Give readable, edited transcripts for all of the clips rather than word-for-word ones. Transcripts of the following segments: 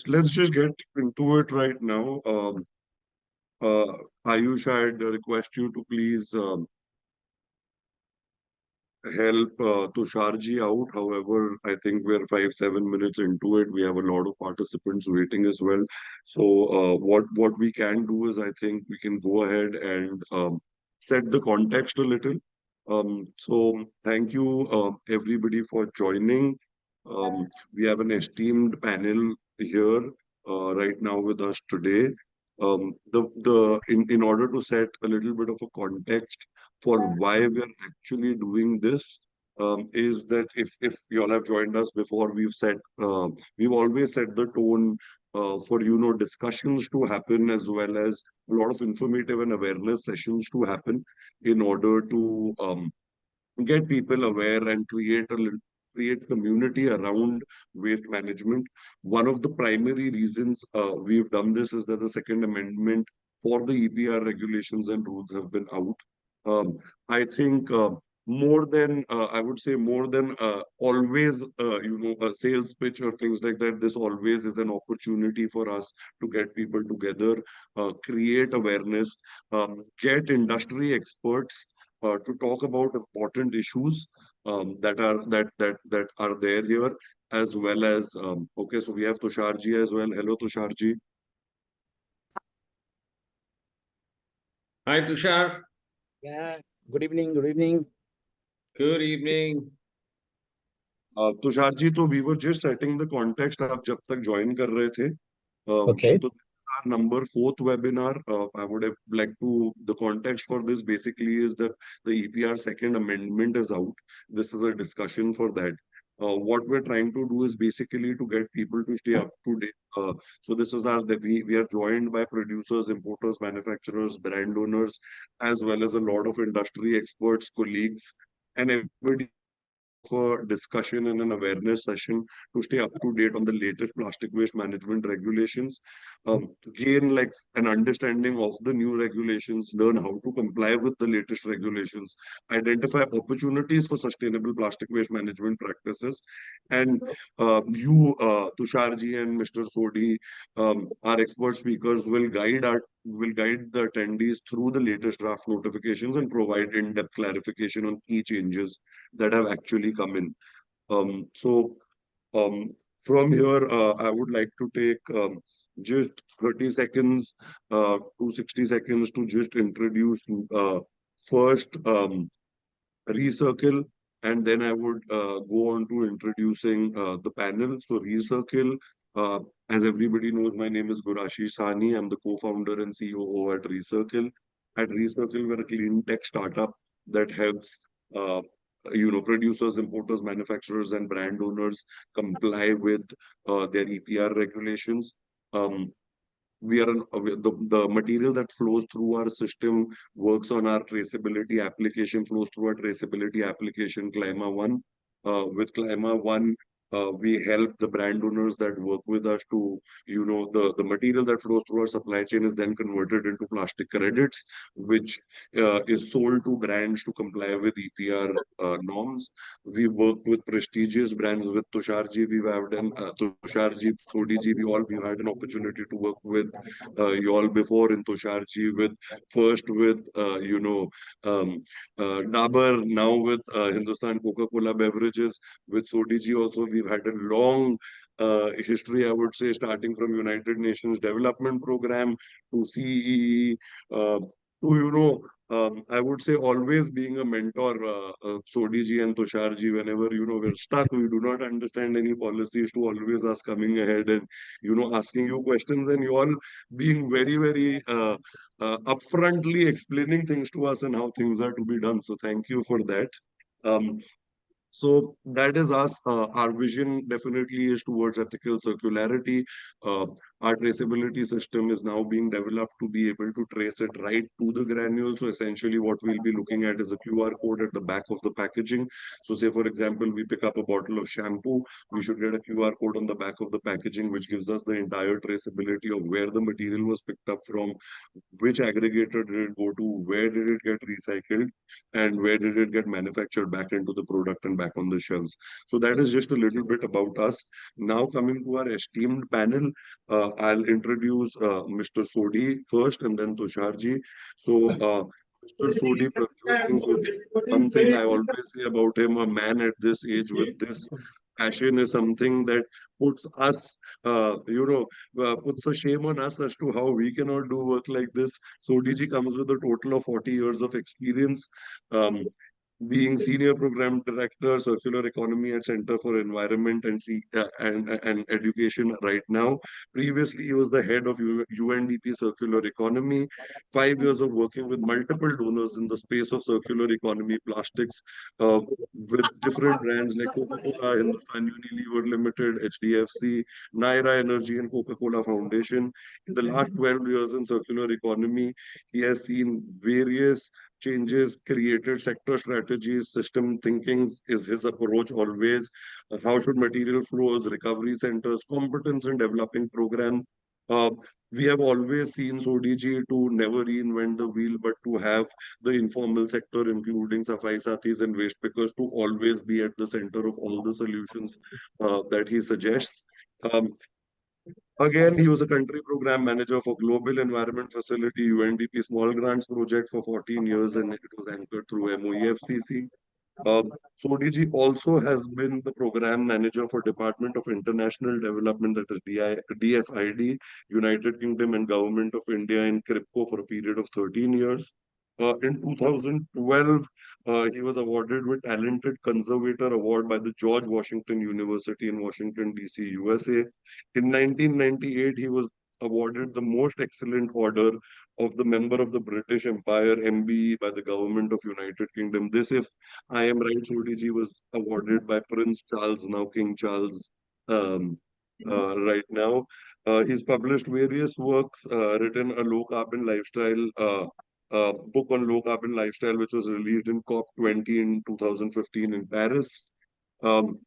let's just get into it right now. Uh, Ayush, I'd request you to please help Tusharji out. However, I think we're 5-7 minutes into it. We have a lot of participants waiting as well. So what we can do is I think we can go ahead and set the context a little. So thank you everybody for joining. We have an esteemed panel here right now with us today. In order to set a little bit of a context for why we're actually doing this, is that if you all have joined us before, we've always set the tone for discussions to happen, as well as a lot of informative and awareness sessions to happen in order to get people aware and create community around waste management. One of the primary reasons we've done this is that the second amendment for the EPR regulations and rules have been out. I think more than I would say more than always a sales pitch or things like that, this always is an opportunity for us to get people together, create awareness, get industry experts to talk about important issues that are there here, as well as okay, so we have Tusharji as well. Hello, Tusharji. Hi, Tushar. Yeah, good evening, good evening. Good evening. Tusharji, so we were just setting the context आप जब तक join कर रहे थे. Okay. So this is our number 4th webinar. I would have liked to, the context for this basically is that the EPR second amendment is out. This is a discussion for that. What we're trying to do is basically to get people to stay up to date. So this is that we are joined by producers, importers, manufacturers, brand owners, as well as a lot of industry experts, colleagues, and everybody for discussion and an awareness session to stay up to date on the latest plastic waste management regulations, gain like an understanding of the new regulations, learn how to comply with the latest regulations, identify opportunities for sustainable plastic waste management practices, and Tusharji and Mr. Sodhi, our expert speakers, will guide the attendees through the latest draft notifications and provide in-depth clarification on key changes that have actually come in. So from here, I would like to take just 30 seconds to 60 seconds to just introduce first ReCircle, and then I would go on to introducing the panel. So ReCircle, as everybody knows, my name is Gurashish Sahni. I'm the co-founder and COO at ReCircle. At ReCircle, we're a clean tech startup that helps producers, importers, manufacturers, and brand owners comply with their EPR regulations. The material that flows through our system works on our traceability application, flows through our traceability application, Clima One. With Clima One, we help the brand owners that work with us to, the material that flows through our supply chain is then converted into plastic credits, which is sold to brands to comply with EPR norms. We've worked with prestigious brands. With Tusharji, Tusharji, Sodhi, we've had an opportunity to work with you all before in Tusharji, with Dabur, now with Hindustan Coca-Cola Beverages. With Sodhi ji also, we've had a long history, I would say, starting from United Nations Development Program to CEE, to, I would say always being a mentor, Sodhi ji and Tushar ji, whenever, we're stuck, we do not understand any policies, to always us coming ahead and, asking you questions, and you all being very, very upfrontly explaining things to us and how things are to be done. So thank you for that. So that is us. Our vision definitely is towards ethical circularity. Our traceability system is now being developed to be able to trace it right to the granule. So essentially what we'll be looking at is a QR code at the back of the packaging. So say, for example, we pick up a bottle of shampoo, we should get a QR code on the back of the packaging, which gives us the entire traceability of where the material was picked up from, which aggregator did it go to, where did it get recycled, and where did it get manufactured back into the product and back on the shelves. So that is just a little bit about us. Now coming to our esteemed panel, I'll introduce Mr. Sodhi first and then Tusharji. So Mr. Sodhi, Prabhjot Singh Sodhi, one thing I always say about him, a man at this age with this passion is something that puts us, puts a shame on us as to how we cannot do work like this. So DG comes with a total of 40 years of experience. Um, being senior program director, circular economy at Center for Environment and Education right now. Previously, he was the head of UNDP Circular Economy. 5 years of working with multiple donors in the space of circular economy, plastics, with different brands like Coca-Cola, Hindustan Unilever Limited, HDFC, Naira Energy, and Coca-Cola Foundation. In the last 12 years in circular economy, he has seen various changes, created sector strategies, system thinkings is his approach always. How should material flows, recovery centers, competence in developing program. Uh, we have always seen Sodhi to never reinvent the wheel, but to have the informal sector, including Safai Sathis and waste pickers, to always be at the center of all the solutions that he suggests. Um, Again, he was a country program manager for Global Environment Facility, UNDP Small Grants Project for 14 years, and it was anchored through MOEFCC. Sodhi also has been the program manager for Department of International Development, that is DFID, United Kingdom and Government of India in CRIPCO for a period of 13 years. In 2012, he was awarded with Talented Conservator Award by the George Washington University in Washington, D.C., USA. In 1998, he was awarded the Most Excellent Order of the Member of the British Empire, MBE, by the Government of United Kingdom. This, if I am right, Sodhi was awarded by Prince Charles, now King Charles, um, right now. He's published various works, written a low carbon lifestyle, book on low carbon lifestyle, which was released in COP20 in 2015 in Paris. Um,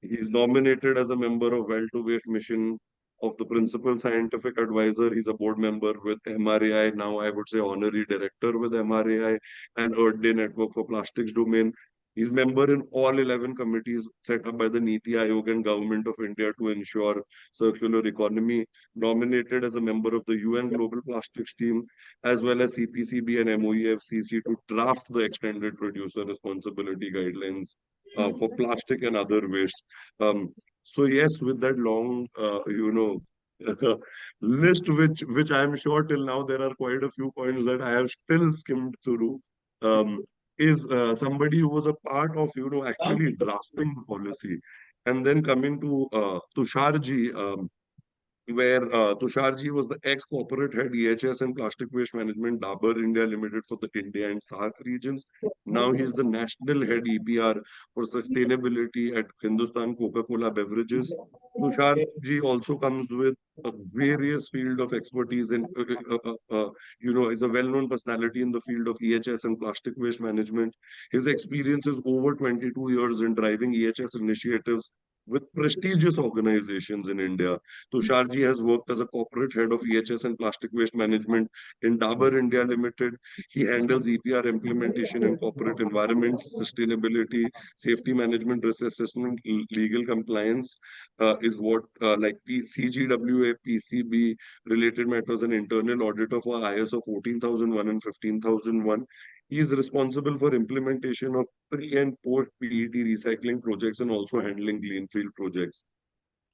he's nominated as a member of Well to Waste mission of the principal scientific advisor. He's a board member with MRAI, now I would say honorary director with MRAI and Earth Day Network for Plastics Domain. He's member in all 11 committees set up by the Niti Aayog and Government of India to ensure circular economy, nominated as a member of the UN Global Plastics Team, as well as CPCB and MOEFCC to draft the extended producer responsibility guidelines for plastic and other waste. So yes, with that long, list, which I am sure till now there are quite a few points that I have still skimmed through. Um, is somebody who was a part of actually drafting the policy, and then coming to Tusharji. Where Tusharji was the ex-corporate head EHS and plastic waste management Dabur India Limited for the India and SAARC regions. Now he's the national head EPR for sustainability at Hindustan Coca-Cola Beverages. Tusharji also comes with a various field of expertise in, is a well-known personality in the field of EHS and plastic waste management. His experience is over 22 years in driving EHS initiatives with prestigious organizations in India. Tusharji has worked as a corporate head of EHS and plastic waste management in Dabur India Limited. He handles EPR implementation in corporate environment, sustainability, safety management, risk assessment, legal compliance, is what like CGWA, PCB, related matters, and internal auditor for ISO 14,001 and 15,001. He is responsible for implementation of pre and post PET recycling projects and also handling greenfield projects.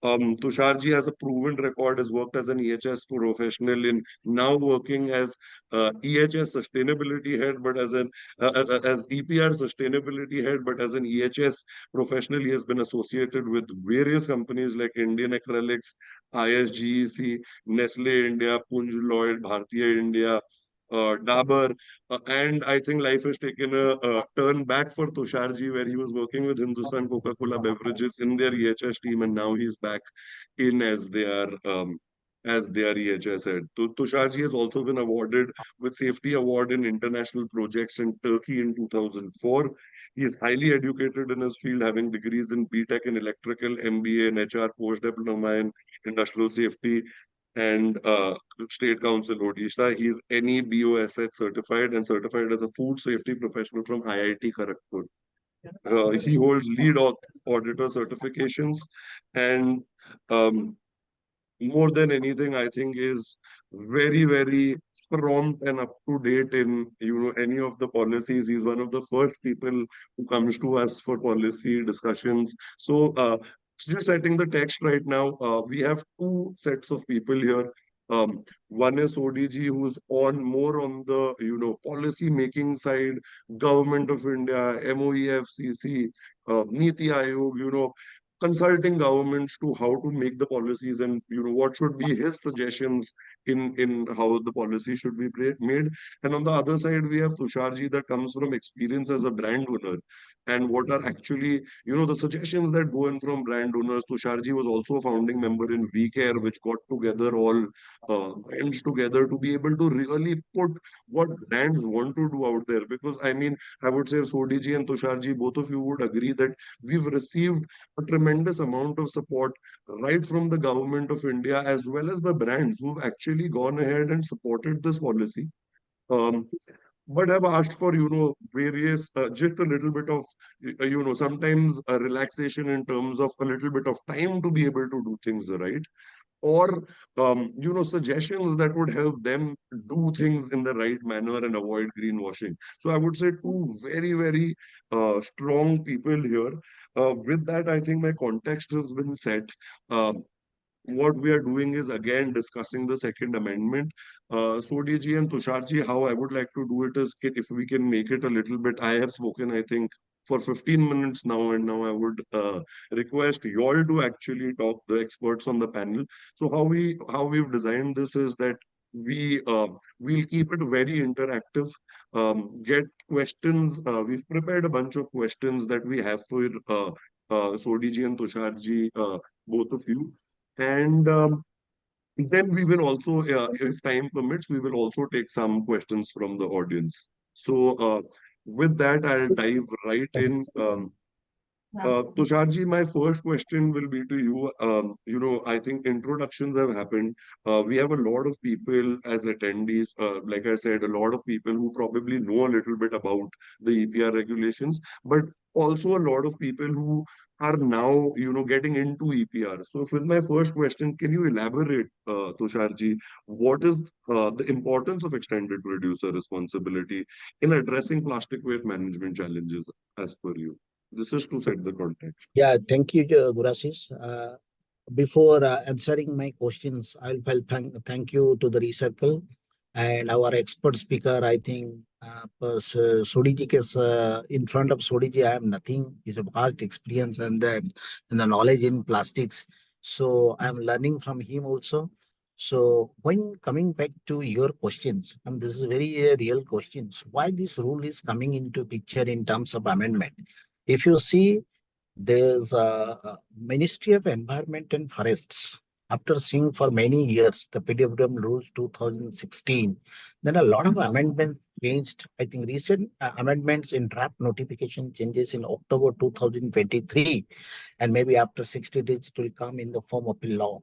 Tusharji has a proven record, has worked as an EHS professional in now working as EHS sustainability head, but as EPR sustainability head, but as an EHS professional, he has been associated with various companies like Indian Acrylics, ISGEC, Nestle India, Punj Lloyd, Bhartiya India, Dabur, and I think life has taken a turn back for Tusharji, where he was working with Hindustan Coca-Cola Beverages in their EHS team, and now he's back in as their EHS head. Tusharji has also been awarded with Safety Award in International Projects in Turkey in 2004. He is highly educated in his field, having degrees in BTech in Electrical, MBA in HR, Post-Diploma in Industrial Safety, and State Council Odisha. He is NE BOSH certified and certified as a food safety professional from IIT Kharagpur. He holds lead auditor certifications, and um, more than anything, I think is very, very prompt and up to date in any of the policies. He's one of the first people who comes to us for policy discussions. So just setting the text right now, we have two sets of people here. One is Sodhi ji, who's on more on the policy making side, Government of India, MOEFCC, Niti Aayog, consulting governments to how to make the policies, and what should be his suggestions in how the policy should be made. And on the other side, we have Tusharji that comes from experience as a brand owner, and what are actually the suggestions that go in from brand owners. Tusharji was also a founding member in WeCare, which got together all brands together to be able to really put what brands want to do out there. Because I mean, I would say Sodhi and Tusharji, both of you would agree that we've received a tremendous amount of support right from the government of India as well as the brands who've actually gone ahead and supported this policy. Um, but I've asked for, various, just a little bit of, sometimes a relaxation in terms of a little bit of time to be able to do things right, or suggestions that would help them do things in the right manner and avoid greenwashing. So I would say two very, very strong people here. With that, I think my context has been set. What we are doing is again discussing the Second Amendment. Sodhi ji and Tushar ji, how I would like to do it is, if we can make it a little bit. I have spoken, I think, for 15 minutes now, and now I would request you all to actually talk, the experts on the panel. So how we've designed this is that we'll keep it very interactive. Get questions. We've prepared a bunch of questions that we have for Sodhi ji and Tushar ji, both of you. And then we will also, if time permits, we will also take some questions from the audience. So with that, I'll dive right in. Tusharji, my first question will be to you. I think introductions have happened. We have a lot of people as attendees. Like I said, a lot of people who probably know a little bit about the EPR regulations, but also a lot of people who are now, getting into EPR. So, with my first question, can you elaborate, Tusharji, what is the importance of extended producer responsibility in addressing plastic waste management challenges as per you? This is to set the context. Yeah, thank you, Gurashis. Before answering my questions, I'll thank you to the ReCircle and our expert speaker. I think Sodhi ji in front of Sodhi ji, I have nothing. He's a vast experience and the knowledge in plastics. So I'm learning from him also. So when coming back to your questions, and this is very real questions, why this rule is coming into picture in terms of amendment? If you see, there's a Ministry of Environment and Forests. After seeing for many years the PWM rules 2016, then a lot of amendments changed. I think recent amendments in draft notification changes in October 2023, and maybe after 60 days it will come in the form of a law.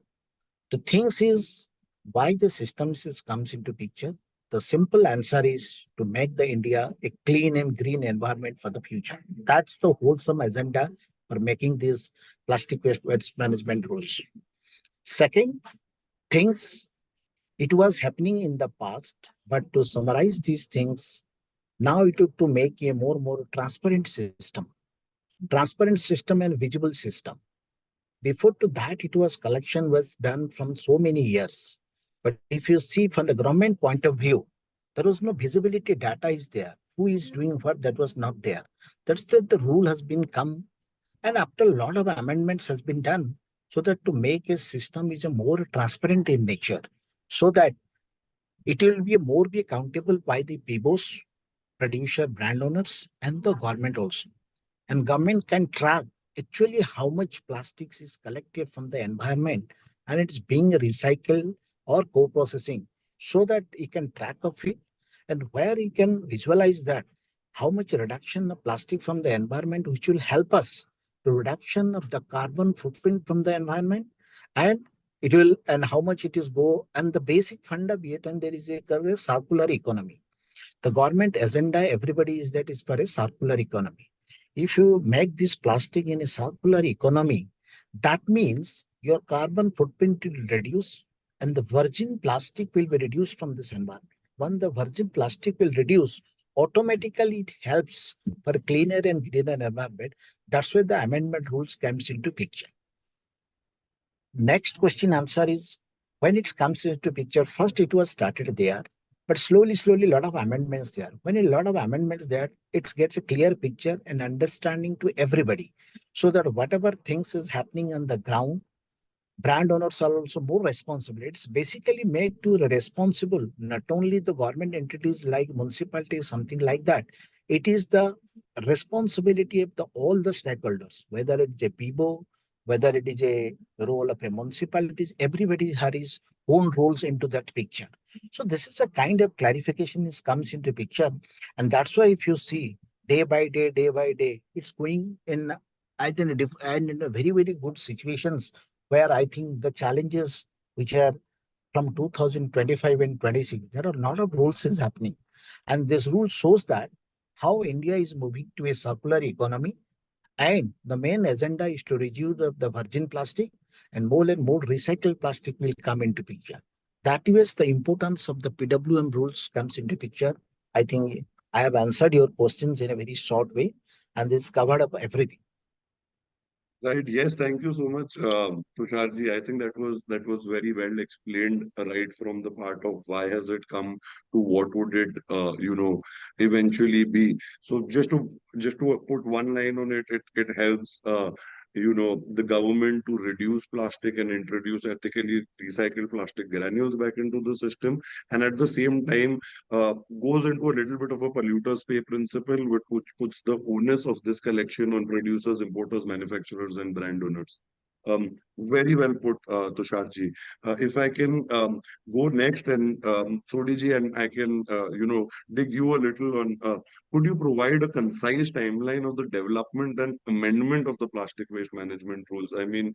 The things is why the systems comes into picture. The simple answer is to make the India a clean and green environment for the future. That's the wholesome agenda for making these plastic waste management rules. Second, things it was happening in the past, but to summarize these things, now it took to make a more transparent system and visible system. Before to that, it was collection was done from so many years. But if you see from the government point of view, there was no visibility data is there. Who is doing what? That was not there. That's the rule has been come. And after a lot of amendments has been done, so that to make a system is a more transparent in nature, so that it will be more be accountable by the PBOs, producer, brand owners, and the government also. And government can track actually how much plastics is collected from the environment and it's being recycled or co-processing, so that you can track of it, and where you can visualize that how much reduction of plastic from the environment, which will help us to reduction of the carbon footprint from the environment, and it will, and how much it is go, and the basic funda be it, and there is a circular economy. The government agenda, everybody is that is for a circular economy. If you make this plastic in a circular economy, that means your carbon footprint will reduce and the virgin plastic will be reduced from this environment. When the virgin plastic will reduce, automatically it helps for a cleaner and greener environment. That's where the amendment rules comes into picture. Next question answer is, when it comes into picture, first it was started there, but slowly, a lot of amendments there. When a lot of amendments there, it gets a clear picture and understanding to everybody, so that whatever things is happening on the ground, brand owners are also more responsible. It's basically made to responsible, not only the government entities like municipalities, something like that. It is the responsibility of all the stakeholders, whether it's a PIBO, whether it is a role of a municipalities, everybody has his own roles into that picture. So this is a kind of clarification is comes into picture. And that's why if you see day by day, it's going in, I think, and in a very, very good situations, where I think the challenges which are from 2025 and 26, there are a lot of rules is happening. And this rule shows that how India is moving to a circular economy. And the main agenda is to reduce the virgin plastic, and more recycled plastic will come into picture. That is the importance of the PWM rules comes into picture. I think I have answered your questions in a very short way, and it's covered up everything. Right. Yes. Thank you so much, Tusharji. I think that was very well explained, right from the part of why has it come to what would it, eventually be. So just to put one line on it, it helps, the government to reduce plastic and introduce ethically recycled plastic granules back into the system, and at the same time, goes into a little bit of a polluters pay principle, which puts the onus of this collection on producers, importers, manufacturers, and brand owners. Very well put, Tusharji. If I can go next, and Sodhi and I can, dig you a little on, could you provide a concise timeline of the development and amendment of the plastic waste management rules? I mean,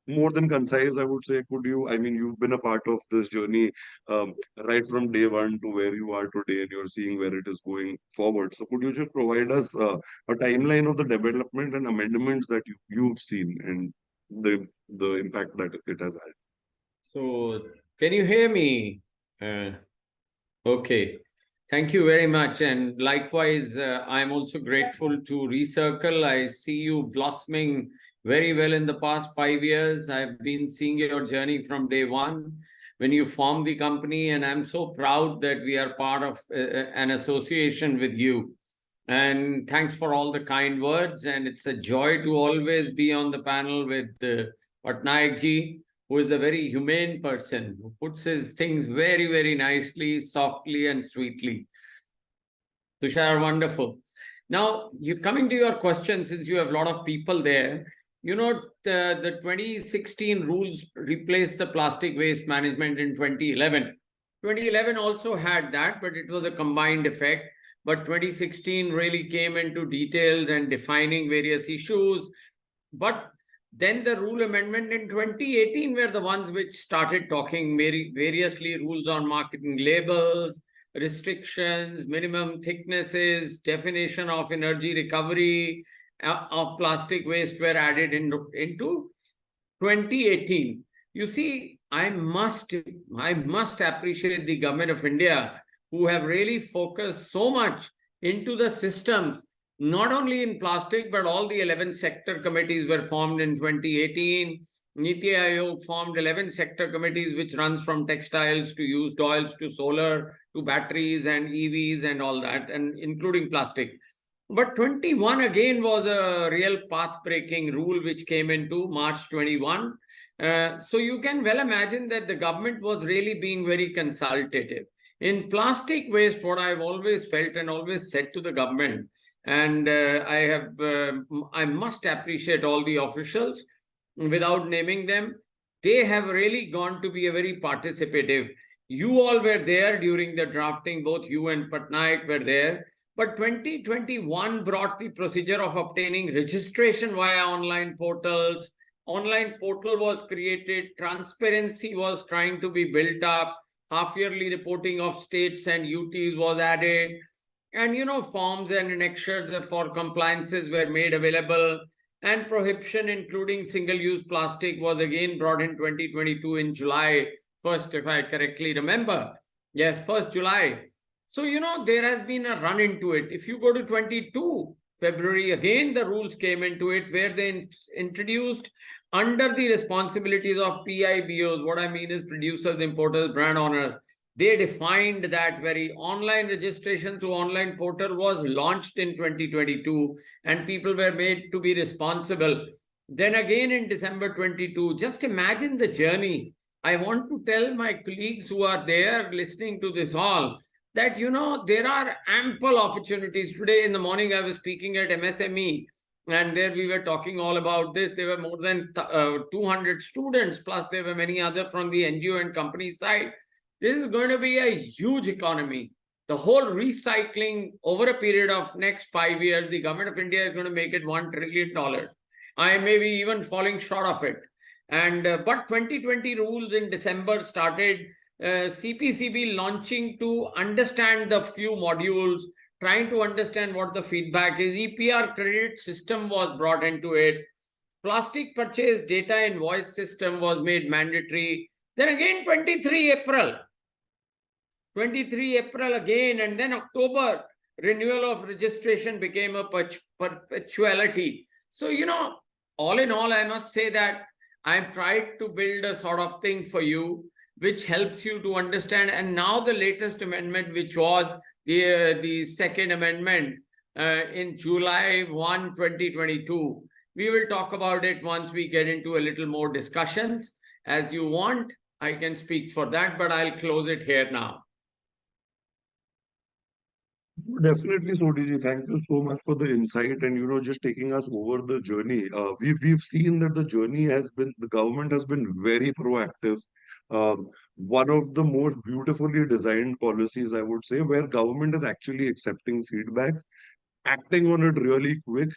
more than concise, I would say, could you, I mean, you've been a part of this journey, right from day one to where you are today, and you're seeing where it is going forward. So could you just provide us a timeline of the development and amendments that you've seen, and the impact that it has had? So, can you hear me? Okay. Thank you very much. And likewise, I'm also grateful to ReCircle. I see you blossoming very well in the past 5 years. I've been seeing your journey from day one when you formed the company, and I'm so proud that we are part of an association with you. And thanks for all the kind words. And it's a joy to always be on the panel with Pattnaik ji, who is a very humane person, who puts his things very, very nicely, softly, and sweetly. Tushar, wonderful. Now, you coming to your question, since you have a lot of people there, the 2016 rules replaced the plastic waste management in 2011. 2011 also had that, but it was a combined effect. But 2016 really came into details and defining various issues. But then the rule amendment in 2018 were the ones which started talking variously rules on marketing labels, restrictions, minimum thicknesses, definition of energy recovery of plastic waste were added into 2018. You see, I must appreciate the government of India, who have really focused so much into the systems, not only in plastic, but all the 11 sector committees were formed in 2018. Niti Aayog formed 11 sector committees, which runs from textiles to used oils to solar to batteries and EVs and all that, and including plastic. But 21 again was a real path-breaking rule which came into March 21. So you can well imagine that the government was really being very consultative. In plastic waste, what I've always felt and always said to the government, and I must appreciate all the officials without naming them. they have really gone to be a very participative. You all were there during the drafting, both you and Pattnaik were there. But 2021 brought the procedure of obtaining registration via online portals. Online portal was created, transparency was trying to be built up, half-yearly reporting of states and UTs was added, and forms and annexures for compliances were made available, and prohibition including single-use plastic was again brought in 2022 in July 1st, if I correctly remember. Yes, 1st July. So, there has been a run into it. If you go to 22 February, again, the rules came into it where they introduced under the responsibilities of PIBOs. What I mean is producers, importers, brand owners. They defined that very online registration through online portal was launched in 2022 and people were made to be responsible. Then again in December 22, just imagine the journey. I want to tell my colleagues who are there listening to this all that, there are ample opportunities. Today in the morning, I was speaking at MSME, and there we were talking all about this. There were more than 200 students, plus there were many other from the NGO and company side. This is going to be a huge economy. The whole recycling over a period of next 5 years, the government of India is going to make it $1 trillion. I may be even falling short of it. And but 2020 rules in December started CPCB launching to understand the few modules, trying to understand what the feedback is. EPR credit system was brought into it. Plastic purchase data invoice system was made mandatory. Then again 23 April again, and then October, renewal of registration became a perpetuality. So, all in all, I must say that I've tried to build a sort of thing for you which helps you to understand. And now the latest amendment, which was the second amendment in July 1, 2022. We will talk about it once we get into a little more discussions. As you want, I can speak for that, but I'll close it here now. Definitely, Sodhi, thank you so much for the insight and just taking us over the journey. We've seen that the journey has been, the government has been very proactive. One of the most beautifully designed policies, I would say, where government is actually accepting feedback, acting on it really quick,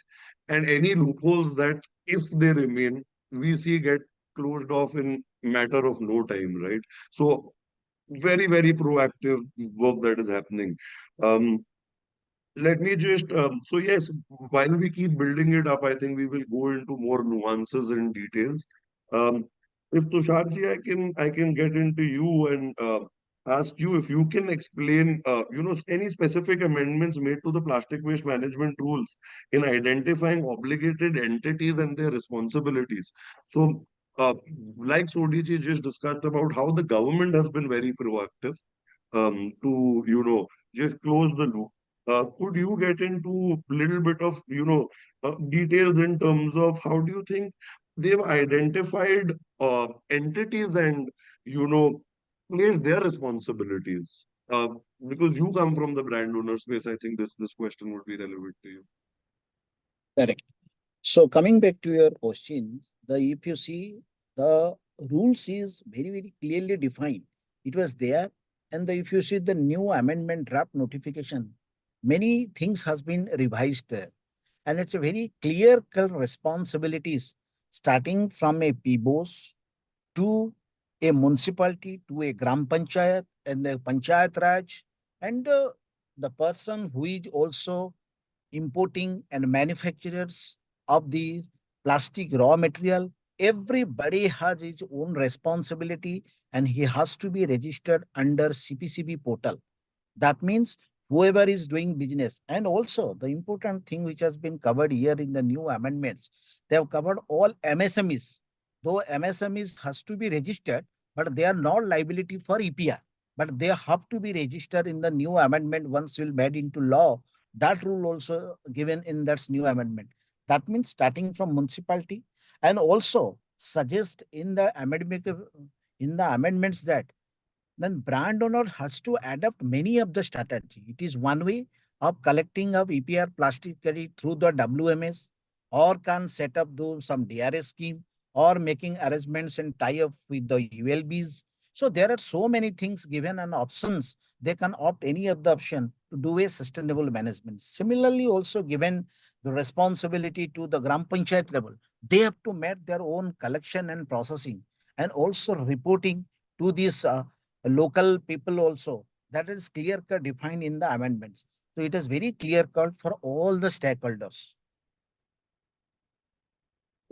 and any loopholes that, if they remain, we see get closed off in matter of no time, right? So very, very proactive work that is happening. Um, Let me just, so yes, while we keep building it up, I think we will go into more nuances and details. Um, if Tusharji, I can get into you and ask you if you can explain, any specific amendments made to the plastic waste management rules in identifying obligated entities and their responsibilities. So, like Sodhi ji just discussed about how the government has been very proactive to, just close the loop. Could you get into a little bit of, details in terms of how do you think they've identified entities and, you know, placed their responsibilities? Because you come from the brand owner space, I think this question would be relevant to you. Correct. So coming back to your question, if you see the rules is very, very clearly defined. It was there. And if you see the new amendment draft notification, many things has been revised there. And it's a very clear responsibilities starting from a PBOS to a municipality to a Gram Panchayat and the Panchayat Raj and the person who is also importing and manufacturers of the plastic raw material. Everybody has his own responsibility and he has to be registered under CPCB portal. That means whoever is doing business, and also the important thing which has been covered here in the new amendments, they have covered all MSMEs. Though MSMEs has to be registered, but they are not liability for EPR. But they have to be registered in the new amendment once will made into law. That rule also given in that new amendment. That means starting from municipality and also suggest in the amendments that then brand owner has to adopt many of the strategy. It is one way of collecting of EPR plastic carry through the WMS or can set up some DRS scheme or making arrangements and tie up with the ULBs. So there are so many things given and options. They can opt any of the option to do a sustainable management. Similarly, also given the responsibility to the Gram Panchayat level, they have to make their own collection and processing and also reporting to these local people also. That is clear cut defined in the amendments. So it is very clear cut for all the stakeholders.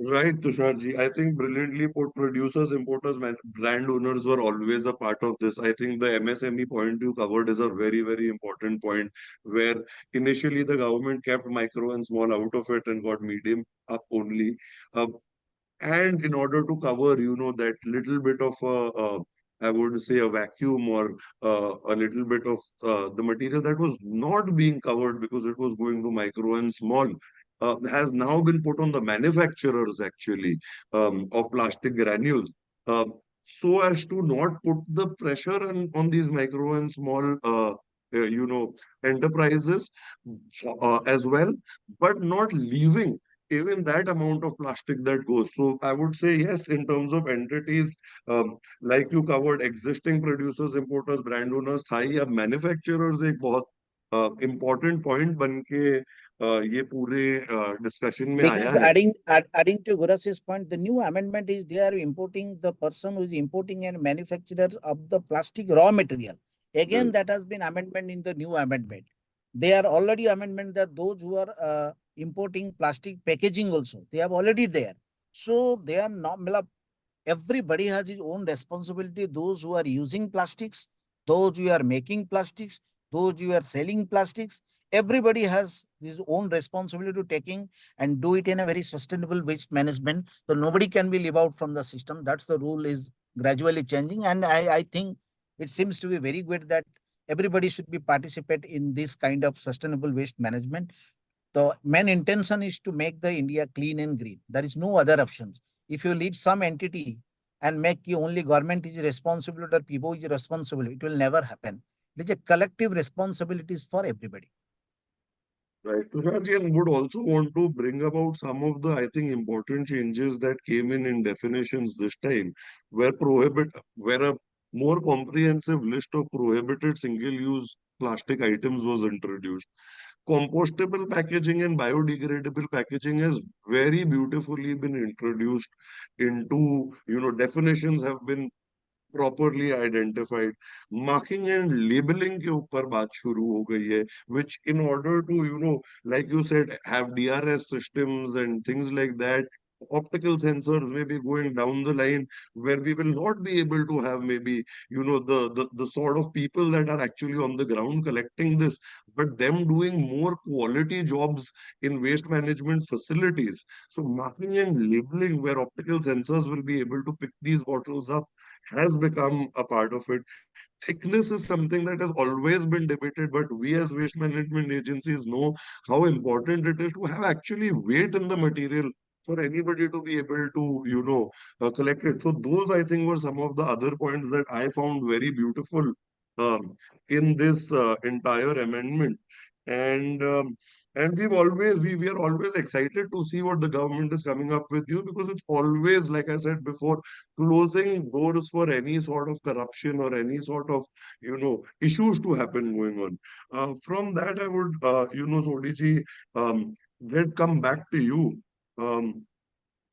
Right, Tusharji. I think brilliantly put, producers, importers, brand owners were always a part of this. I think the MSME point you covered is a very, very important point where initially the government kept micro and small out of it and got medium up only. Uh, and in order to cover, that little bit of I would say a vacuum or a little bit of the material that was not being covered because it was going to micro and small, has now been put on the manufacturers actually of plastic granules. So as to not put the pressure on these micro and small enterprises as well, but not leaving even that amount of plastic that goes. So I would say yes, in terms of entities, like you covered, existing producers, importers, brand owners, था ही अब manufacturers एक बहुत important point बन के ये पूरे discussion में आया Because है. adding to Guras's point, the new amendment is they are importing the person who is importing and manufacturers of the plastic raw material. Again, Right. that has been amendment in the new amendment. They are already amendment that those who are importing plastic packaging also, they are already there. So they are not, everybody has his own responsibility. Those who are using plastics, those who are making plastics, those who are selling plastics, everybody has his own responsibility to taking and do it in a very sustainable waste management. So nobody can be live out from the system. That's the rule is gradually changing. And I think it seems to be very good that everybody should be participate in this kind of sustainable waste management. The main intention is to make the India clean and green. There is no other options. If you leave some entity and make you only government is responsible or people is responsible, it will never happen. It is a collective responsibilities for everybody. Right. Tusharji, and would also want to bring about some of the, I think, important changes that came in definitions this time, where a more comprehensive list of prohibited single-use plastic items was introduced. Compostable packaging and biodegradable packaging has very beautifully been introduced into, definitions have been properly identified. Marking and labeling के ऊपर बात शुरू हो गई है, which in order to, like you said, have DRS systems and things like that, optical sensors may be going down the line where we will not be able to have maybe, the sort of people that are actually on the ground collecting this, but them doing more quality jobs in waste management facilities. So marking and labeling where optical sensors will be able to pick these bottles up has become a part of it. Thickness is something that has always been debated, but we as waste management agencies know how important it is to have actually weight in the material for anybody to be able to, collect it. So those, I think, were some of the other points that I found very beautiful in this entire amendment. And we are always excited to see what the government is coming up with you because it's always, like I said before, closing doors for any sort of corruption or any sort of issues to happen going on. From that, I would Sodhi ji, get come back to you. Um,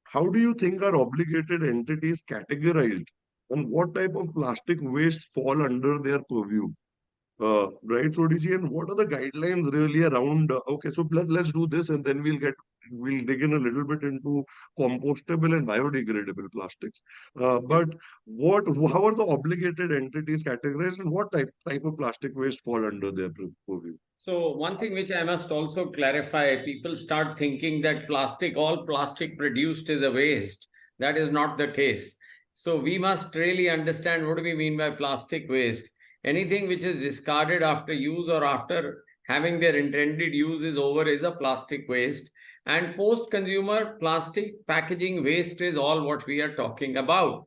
how do you think are obligated entities categorized, and what type of plastic waste fall under their purview? Right, Sodhi, and what are the guidelines really around? Okay, so let's do this, and then we'll dig in a little bit into compostable and biodegradable plastics. Yeah. But how are the obligated entities categorized, and what type of plastic waste fall under their purview? So one thing which I must also clarify, people start thinking that all plastic produced is a waste. That is not the case. So we must really understand what do we mean by plastic waste. Anything which is discarded after use or after having their intended use is over is a plastic waste. And post-consumer plastic packaging waste is all what we are talking about.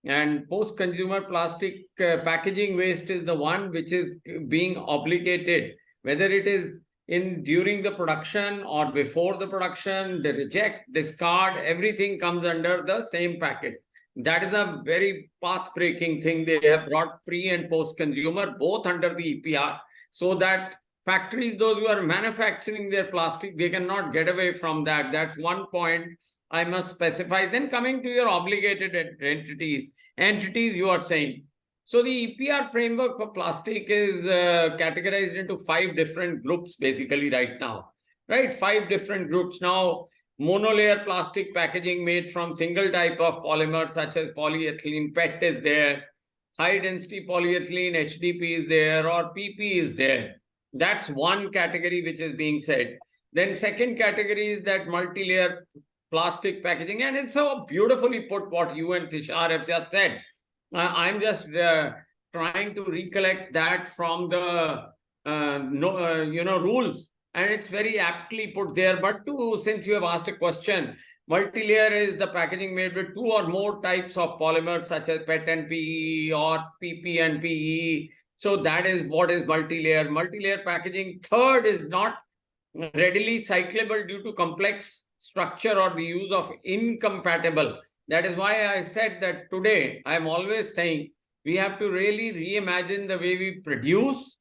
And post-consumer plastic packaging waste is the one which is being obligated, whether it is during the production or before the production, they reject, discard, everything comes under the same packet. That is a very path-breaking thing. They have brought pre and post-consumer both under the EPR, so that factories, those who are manufacturing their plastic, they cannot get away from that. That's one point I must specify. Then coming to your obligated entities you are saying. So the EPR framework for plastic is categorized into 5 different groups basically right now, right? 5 different groups. Now, monolayer plastic packaging made from single type of polymer such as polyethylene, PET is there, high density polyethylene, HDP is there, or PP is there. That's one category which is being said. Then second category is that multi-layer plastic packaging, and it's so beautifully put what you and Tusar have just said. I'm just trying to recollect that from the rules, and it's very aptly put there. But since you have asked a question, multi-layer is the packaging made with 2 or more types of polymers such as PET and PE or PP and PE. So that is what is multi-layer. Multi-layer packaging. Third is not readily cyclable due to complex structure or the use of incompatible. That is why I said that today I'm always saying we have to really reimagine the way we produce,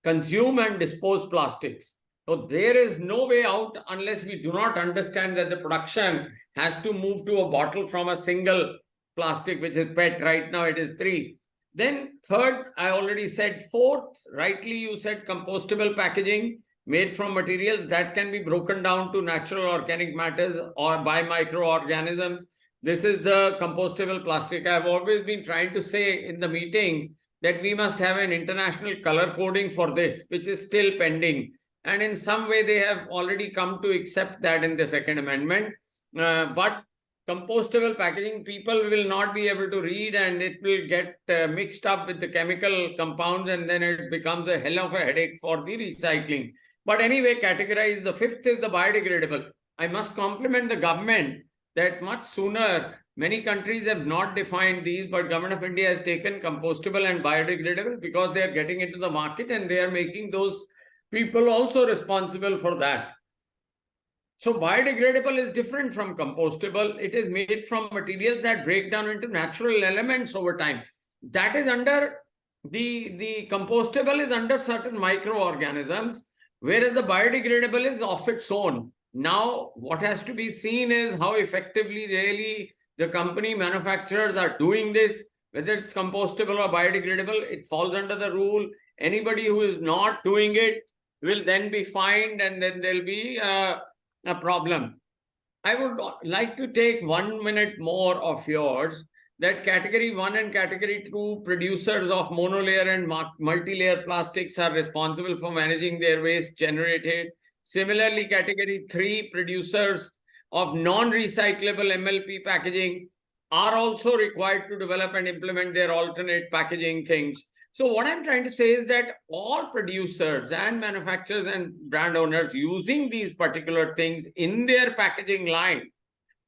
consume, and dispose plastics. So there is no way out unless we do not understand that the production has to move to a bottle from a single plastic, which is PET. Right now it is 3. Then third, I already said. Fourth, rightly you said compostable packaging made from materials that can be broken down to natural organic matters or by microorganisms. This is the compostable plastic. I've always been trying to say in the meetings that we must have an international color coding for this, which is still pending. And in some way, they have already come to accept that in the second amendment. But compostable packaging, people will not be able to read, and it will get mixed up with the chemical compounds, and then it becomes a hell of a headache for the recycling. But anyway, categorize. The 5th is the biodegradable. I must compliment the government that much sooner, many countries have not defined these, but Government of India has taken compostable and biodegradable because they are getting into the market and they are making those people also responsible for that. So biodegradable is different from compostable. It is made from materials that break down into natural elements over time. That is under the compostable is under certain microorganisms, whereas the biodegradable is of its own. Now, what has to be seen is how effectively really the company manufacturers are doing this, whether it's compostable or biodegradable. It falls under the rule. Anybody who is not doing it will then be fined, and then there'll be a problem. I would like to take 1 minute more of yours. That category 1 and category 2 producers of monolayer and multi-layer plastics are responsible for managing their waste generated. Similarly, category 3 producers of non-recyclable MLP packaging are also required to develop and implement their alternate packaging things. So what I'm trying to say is that all producers and manufacturers and brand owners using these particular things in their packaging line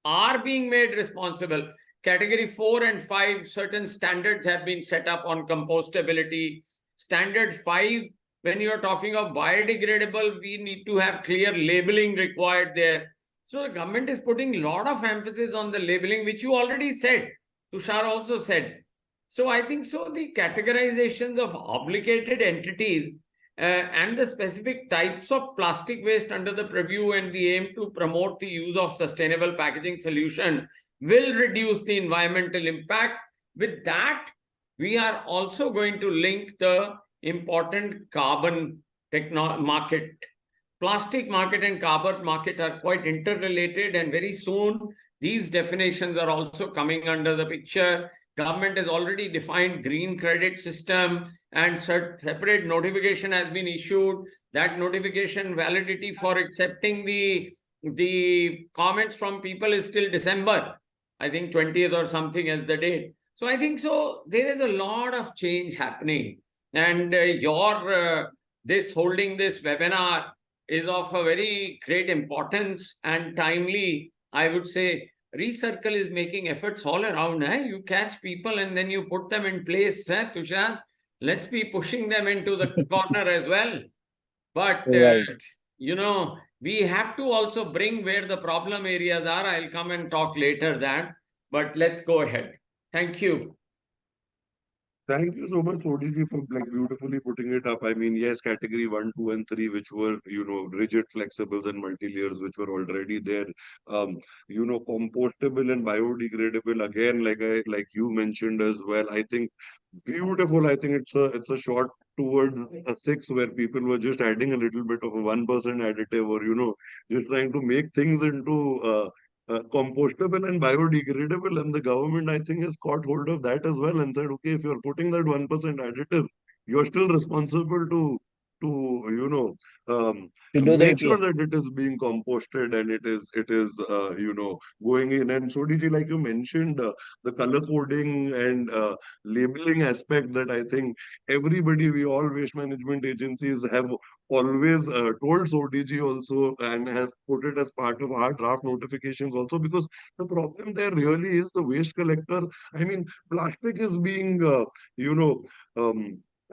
are being made responsible. Category 4 and 5, certain standards have been set up on compostability. Standard 5, when you are talking of biodegradable, we need to have clear labeling required there. So the government is putting a lot of emphasis on the labeling, which you already said. Tushar also said. So I think so the categorizations of obligated entities and the specific types of plastic waste under the purview and the aim to promote the use of sustainable packaging solution will reduce the environmental impact. With that, we are also going to link the important carbon market. Plastic market and carbon market are quite interrelated, and very soon these definitions are also coming under the picture. Government has already defined green credit system, and separate notification has been issued. That notification validity for accepting the comments from people is till December. I think 20th or something as the date. So I think so there is a lot of change happening, and this holding this webinar is of a very great importance and timely. I would say ReCircle is making efforts all around. You catch people and then you put them in place, Tushar. Let's be pushing them into the corner as well. But Right. we have to also bring where the problem areas are. I'll come and talk later that, but let's go ahead. Thank you. Thank you so much, Sodhi, for like beautifully putting it up. I mean, yes, category 1, 2, and 3, which were, rigid flexibles and multi-layers, which were already there. Um, compostable and biodegradable, again, like you mentioned as well. I think beautiful. I think it's a shot toward a 6 where people were just adding a little bit of a 1% additive, or just trying to make things into compostable and biodegradable, and the government, I think, has caught hold of that as well and said, okay, if you're putting that 1% additive, you're still responsible to To do the make sure EPR. that it is being composted and it is going in. And Sodhi, like you mentioned, the color coding and labeling aspect, that I think everybody, we all waste management agencies have always told Sodhi also, and has put it as part of our draft notifications also, because the problem there really is the waste collector. I mean, plastic is being,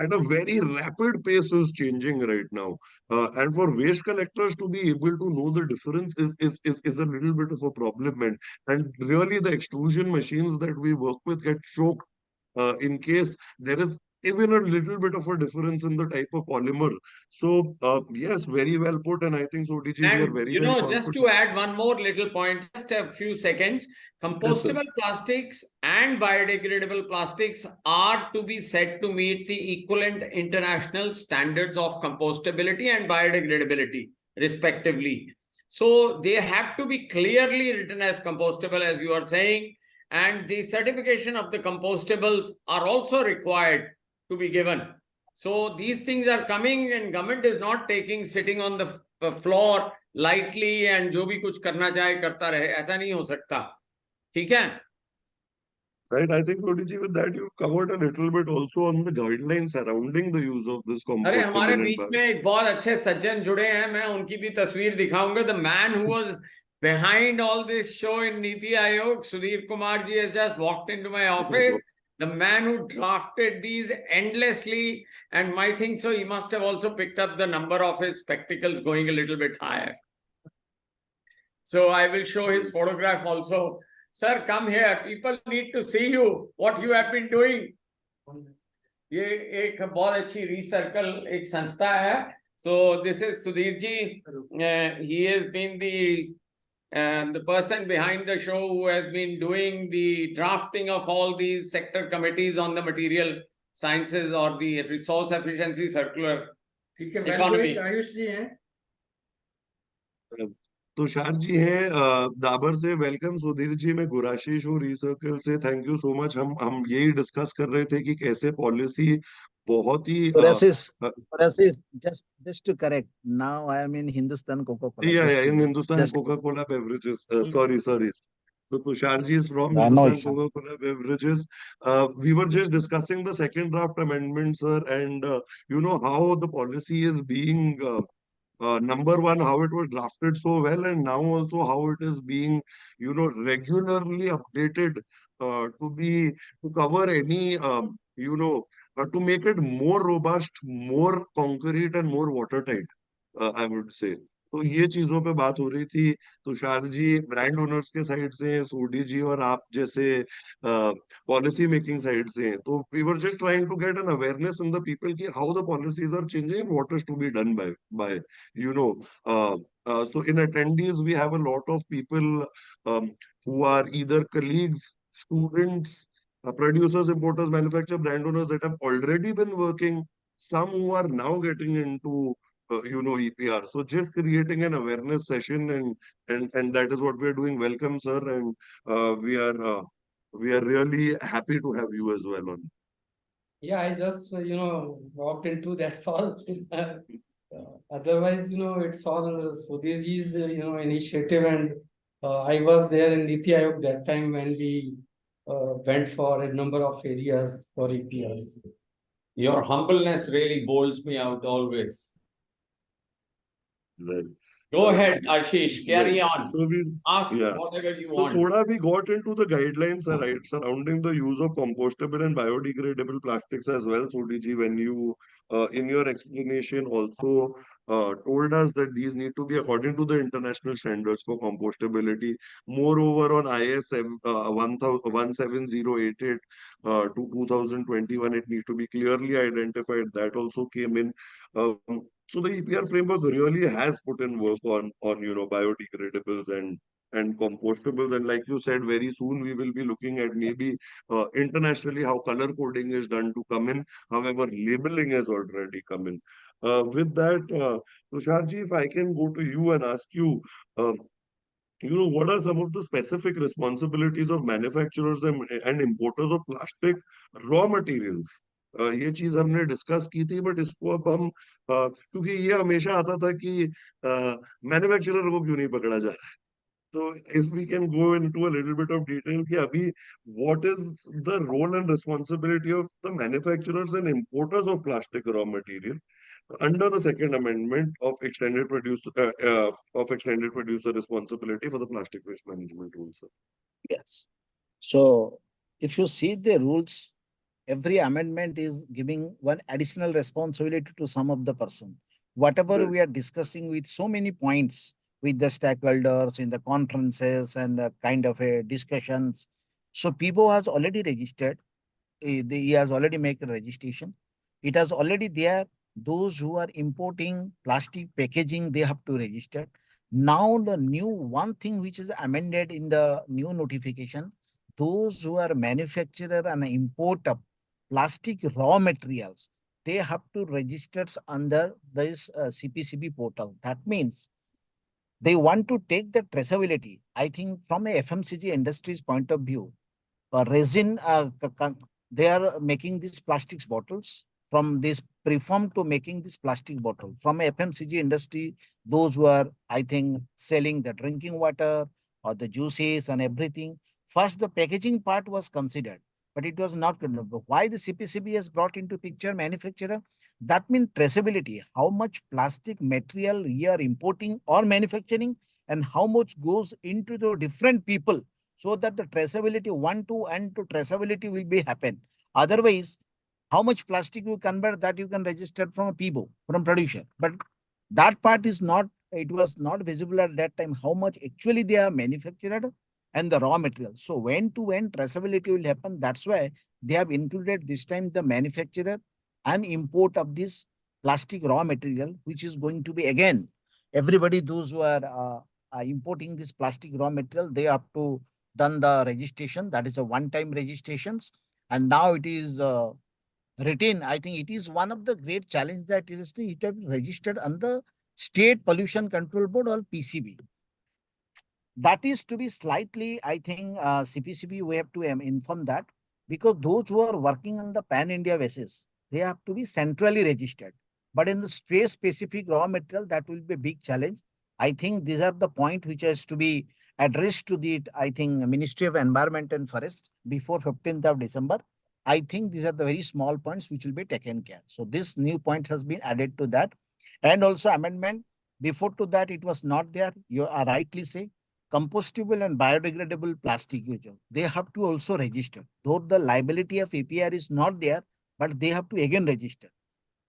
at a very rapid pace is changing right now. And for waste collectors to be able to know the difference is a little bit of a problem. And really the extrusion machines that we work with get choked in case there is even a little bit of a difference in the type of polymer. So, yes, very well put. And I think, so DG, we are And very, very just confident. to add one more little point, just a few seconds, Yes, sir. compostable plastics and biodegradable plastics are to be said to meet the equivalent international standards of compostability and biodegradability, respectively. So they have to be clearly written as compostable, as you are saying, and the certification of the compostables are also required to be given. So these things are coming, and government is not sitting on the floor lightly and जो भी कुछ करना चाहे करता रहे, ऐसा नहीं हो सकता. ठीक है? Right. I think, Sodhi, with that, you've covered a little bit also on the guidelines surrounding the use of this अरे हमारे compostable and बीच में एक बहुत अच्छे सज्जन जुड़े हैं, मैं उनकी भी तस्वीर दिखाऊंगा. The man who was behind all this show in Niti Aayog, Sudhir Kumar ji, has just walked into my office. The man who drafted these endlessly, and my thing, so he must have also picked up the number of his spectacles going a little bit higher. So I will show his photograph also. Sir, come here. People need to see you, what you have been doing. ये एक बहुत अच्छी ReCircle एक संस्था है. So this is Sudhir ji. He has been the person behind the show who has been doing the drafting of all these sector committees on the material sciences or the resource efficiency circular economy. Ayush जी हैं. तुषार जी हैं दाबर से. Welcome Sudhir ji. मैं गुराशीष हूँ ReCircle से. Thank you so much. हम यही discuss कर रहे थे कि कैसे पॉलिसी बहुत ही Just to correct, now I am in Hindustan Coca-Cola. in Hindustan Coca-Cola beverages. Sorry. So Tushar ji is from Hindustan Coca-Cola beverages. We were just discussing the second draft amendment, sir, and how the policy is being number one, how it was drafted so well, and now also how it is being, regularly updated to cover any, to make it more robust, more concrete, and more watertight, I would say. तो ये चीजों पे बात हो रही थी. Tushar ji brand owners के side से हैं, सोडी जी और आप जैसे पॉलिसी मेकिंग साइड से हैं. तो we were just trying to get an awareness in the people की how the policies are changing, what is to be done by you know so in attendees we have a lot of people who are either colleagues, students, producers, importers, manufacturers, brand owners that have already been working, some who are now getting into EPR. So just creating an awareness session, and that is what we are doing. Welcome, sir, and we are really happy to have you as well on. Yeah, I just walked into, that's all. Otherwise, it's all Sodhi's initiative, and I was there in Niti Aayog that time when we went for a number of areas for EPRs. Your humbleness really bowls me out always. Right. Go ahead, Ashish, carry Right. on. So we, Ask yeah. whatever you So want. thoda we got into the guidelines right, surrounding the use of compostable and biodegradable plastics as well. So DG, when you in your explanation also told us that these need to be according to the international standards for compostability. Moreover, on IS 17088 to 2021, it needs to be clearly identified. That also came in. So the EPR framework really has put in work on biodegradables and compostables. And like you said, very soon we will be looking at maybe internationally how color coding is done to come in. However, labeling has already come in. With that, Tusharji, if I can go to you and ask you, uh, what are some of the specific responsibilities of manufacturers and importers of plastic raw materials? ये चीज हमने discuss की थी but इसको अब हम क्योंकि ये हमेशा आता था कि मैन्युफैक्चरर को क्यों नहीं पकड़ा जा रहा है so if we can go into a little bit of detail कि अभी what is the role and responsibility of the manufacturers and importers of plastic raw material under the second amendment of extended producer responsibility for the plastic waste management rules. Sir. Yes. So if you see the rules, every amendment is giving one additional responsibility to some of the person. Whatever Right. we are discussing with so many points with the stakeholders in the conferences and kind of a discussions. So people has already registered. He has already made a registration. It has already there. Those who are importing plastic packaging, they have to register. Now the new one thing which is amended in the new notification, those who are manufacturer and import of plastic raw materials, they have to register under this CPCB portal. That means they want to take the traceability. I think from a FMCG industry's point of view, resin, they are making these plastics bottles from this preform to making this plastic bottle from FMCG industry. Those who are, I think, selling the drinking water or the juices and everything. First, the packaging part was considered, but it was not considered. Why the CPCB has brought into picture manufacturer? That means traceability. How much plastic material we are importing or manufacturing, and how much goes into the different people so that the traceability one to and to traceability will be happen. Otherwise, how much plastic you convert that you can register from a PIBO, from producer. But that part is not, it was not visible at that time, how much actually they are manufactured and the raw material. So when to when traceability will happen, that's why they have included this time the manufacturer and import of this plastic raw material, which is going to be again, everybody, those who are importing this plastic raw material, they have to done the registration. That is a one-time registrations. And now it is written. I think it is one of the great challenge that it have registered on the State Pollution Control Board or PCB. That is to be slightly, I think, CPCB, we have to inform that because those who are working on the pan-India basis, they have to be centrally registered. But in the space-specific raw material, that will be a big challenge. I think these are the point which has to be addressed to the, I think, Ministry of Environment and Forest before 15th of December. I think these are the very small points which will be taken care. So this new point has been added to that. And also amendment, before to that, it was not there. You are rightly saying compostable and biodegradable plastic user, they have to also register. Though the liability of EPR is not there, but they have to again register.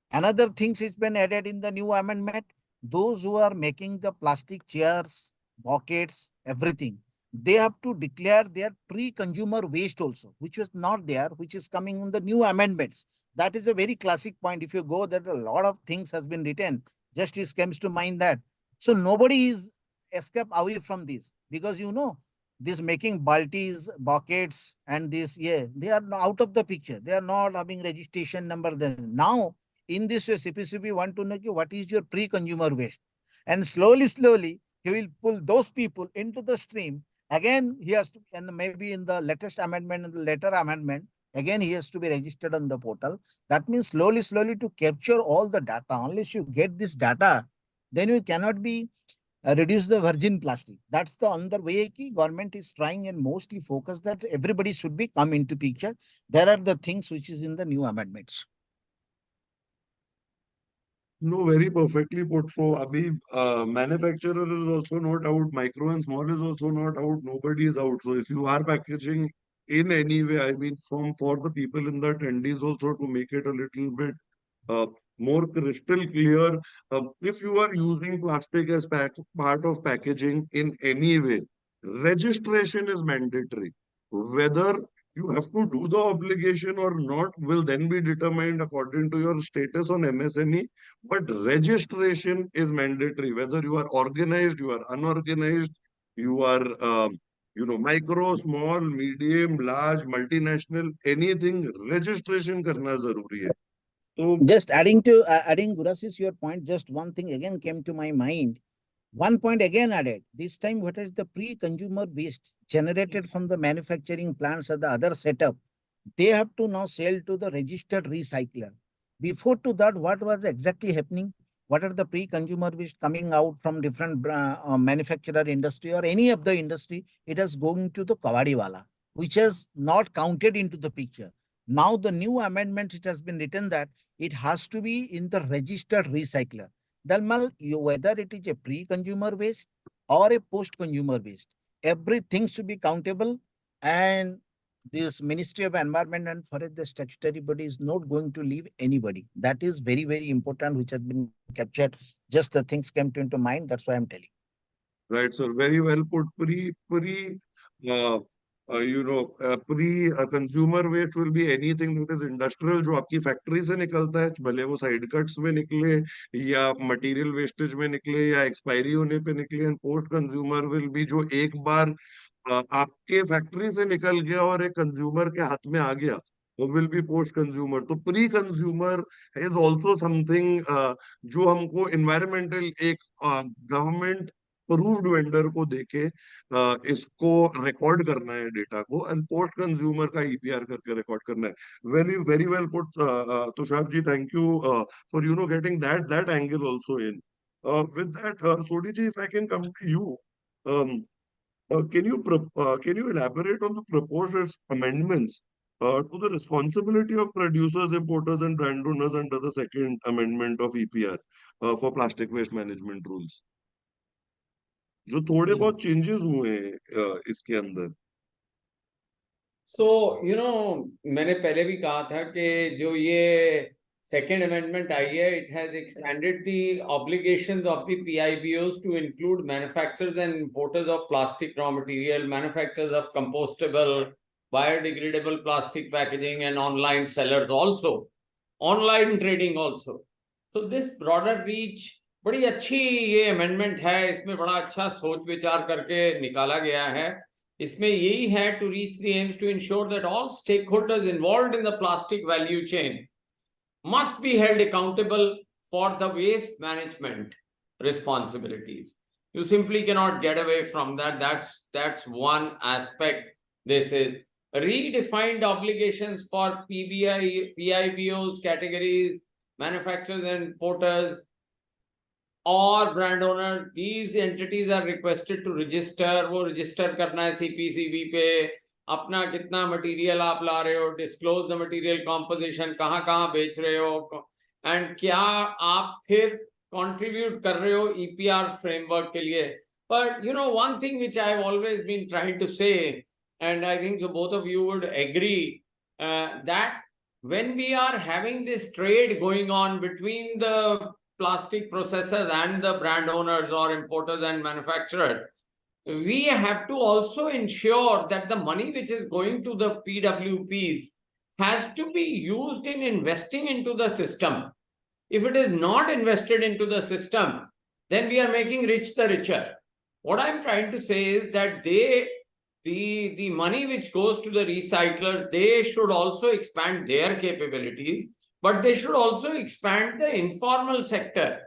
Another things has been added in the new amendment. Those who are making the plastic chairs, buckets, everything, they have to declare their pre-consumer waste also, which was not there, which is coming in the new amendments. That is a very classic point. If you go, that a lot of things has been written. Just it comes to mind that. So nobody is escape away from this because this making baltis, buckets, and this, yeah, they are out of the picture. They are not having registration number. Then now in this way, CPCB want to know what is your pre-consumer waste, and slowly he will pull those people into the stream. Again, he has to, and maybe in the latest amendment, in the later amendment, again he has to be registered on the portal. That means slowly to capture all the data. Unless you get this data, then you cannot be reduce the virgin plastic. That's the other way ki government is trying and mostly focus that everybody should be come into picture. There are the things which is in the new amendments. No, very perfectly put. So, Abhi, manufacturer is also not out, micro and small is also not out, nobody is out. So, if you are packaging in any way, I mean, from for the people in the attendees also to make it a little bit uh, more crystal clear, if you are using plastic as part of packaging in any way, registration is mandatory. Whether you have to do the obligation or not will then be determined according to your status on MSME, but registration is mandatory, whether you are organized, you are unorganized, you are, micro, small, medium, large, multinational, anything, registration karna zaruri hai. So, Just adding Gurasis your point, just one thing again came to my mind. One point again added. This time, what is the pre-consumer waste generated from the manufacturing plants or the other setup? They have to now sell to the registered recycler. Before to that, what was exactly happening? What are the pre-consumer waste coming out from different manufacturer industry or any of the industry? It is going to the kawadiwala, which is not counted into the picture. Now the new amendment, it has been written that it has to be in the registered recycler. Dalmal, whether it is a pre-consumer waste or a post-consumer waste, everything should be countable, and this Ministry of Environment and Forest, the statutory body, is not going to leave anybody. That is very, very important, which has been captured. Just the things came into mind. That's why I'm telling. right, sir. Very well put. Uh, consumer waste will be anything that is industrial, जो आपकी factory से निकलता है, भले वो side cuts में निकले या मटेरियल वेस्टेज में निकले या एक्सपायरी होने पे निकले, and post consumer will be जो एक बार आपके फैक्ट्री से निकल गया और एक कंज्यूमर के हाथ में आ गया, वो विल बी पोस्ट कंज्यूमर. तो pre consumer is also something जो हमको इन्वायरमेंटल एक गवर्नमेंट अप्रूव्ड वेंडर को देके इसको रिकॉर्ड करना है डेटा को, एंड पोस्ट कंज्यूमर का ईपीआर करके रिकॉर्ड करना है. Very very well put Tushar ji, thank you for getting that angle also in. With that, Sodhi ji, if I can come to you, can you elaborate on the proposed amendments to the responsibility of producers, importers, and brand owners under the second amendment of EPR for plastic waste management rules? जो थोड़े बहुत changes हुए हैं इसके अंदर. So, मैंने पहले भी कहा था कि जो ये second amendment आई है, it has expanded the obligations of the PIBOs to include manufacturers and importers of plastic raw material, manufacturers of compostable, biodegradable plastic packaging, and online sellers also, online trading also. So this broader reach, बड़ी अच्छी ये amendment है, इसमें बड़ा अच्छा सोच विचार करके निकाला गया है. इसमें यही है to reach the aims to ensure that all stakeholders involved in the plastic value chain must be held accountable for the waste management responsibilities. You simply cannot get away from that. That's one aspect. This is redefined obligations for PIBOs categories, manufacturers and importers, or brand owners. These entities are requested to register. वो register करना है CPCB पे, अपना कितना material आप ला रहे हो, disclose the material composition, कहाँ कहाँ बेच रहे हो, एंड क्या आप फिर कंट्रीब्यूट कर रहे हो EPR फ्रेमवर्क के लिए. But one thing which I have always been trying to say, and I think so both of you would agree, that when we are having this trade going on between the plastic processors and the brand owners or importers and manufacturers, we have to also ensure that the money which is going to the PWPs has to be used in investing into the system. If it is not invested into the system, then we are making rich the richer. What I'm trying to say is that the money which goes to the recyclers, they should also expand their capabilities, but they should also expand the informal sector,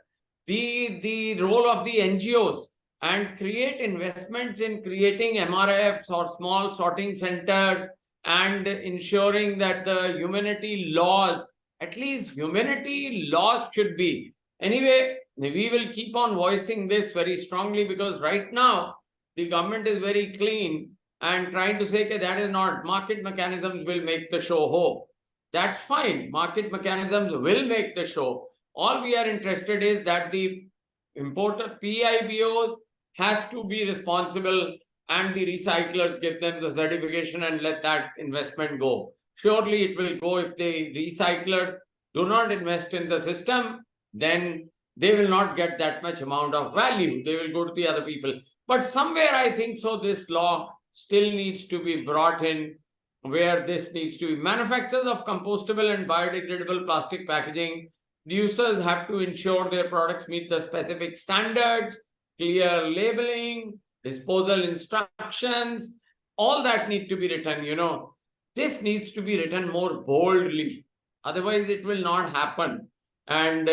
the role of the NGOs, and create investments in creating MRFs or small sorting centers, and ensuring that the humanity laws, at least humanity laws should be. Anyway, we will keep on voicing this very strongly, because right now the government is very clean and trying to say that is not, market mechanisms will make the show ho. That's fine. Market mechanisms will make the show. All we are interested is that the importer PIBOs has to be responsible and the recyclers give them the certification and let that investment go. Surely it will go if the recyclers do not invest in the system, then they will not get that much amount of value. They will go to the other people. But somewhere I think so this law still needs to be brought in where this needs to be. Manufacturers of compostable and biodegradable plastic packaging, the users have to ensure their products meet the specific standards, clear labeling, disposal instructions, all that need to be written, you know. This needs to be written more boldly. Otherwise, it will not happen. And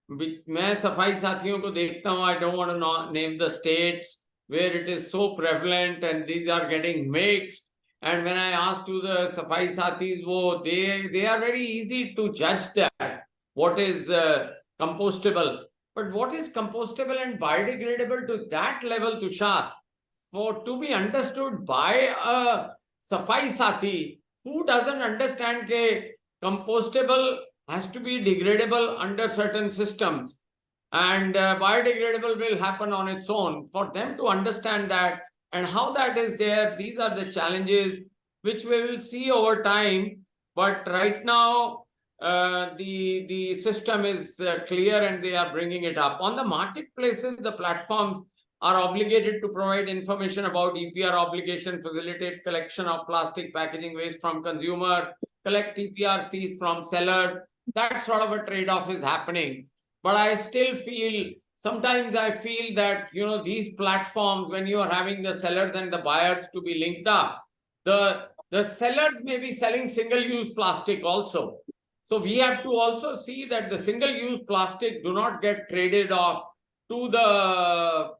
मैं सफाई साथियों को देखता हूँ, I don't want to name the states where it is so prevalent and these are getting mixed. And when I ask to the safai sathis, they are very easy to judge that what is compostable. But what is compostable and biodegradable to that level, Tushar, for to be understood by a safai sathi who doesn't understand that compostable has to be degradable under certain systems and biodegradable will happen on its own. For them to understand that and how that is there, these are the challenges which we will see over time. But right now, the system is clear and they are bringing it up. On the marketplaces, the platforms are obligated to provide information about EPR obligation, facilitate collection of plastic packaging waste from consumer, collect EPR fees from sellers. That sort of a trade-off is happening. But I still feel, sometimes I feel that, you know, these platforms, when you are having the sellers and the buyers to be linked up, the sellers may be selling single-use plastic also. So we have to also see that the single-use plastic do not get traded off to the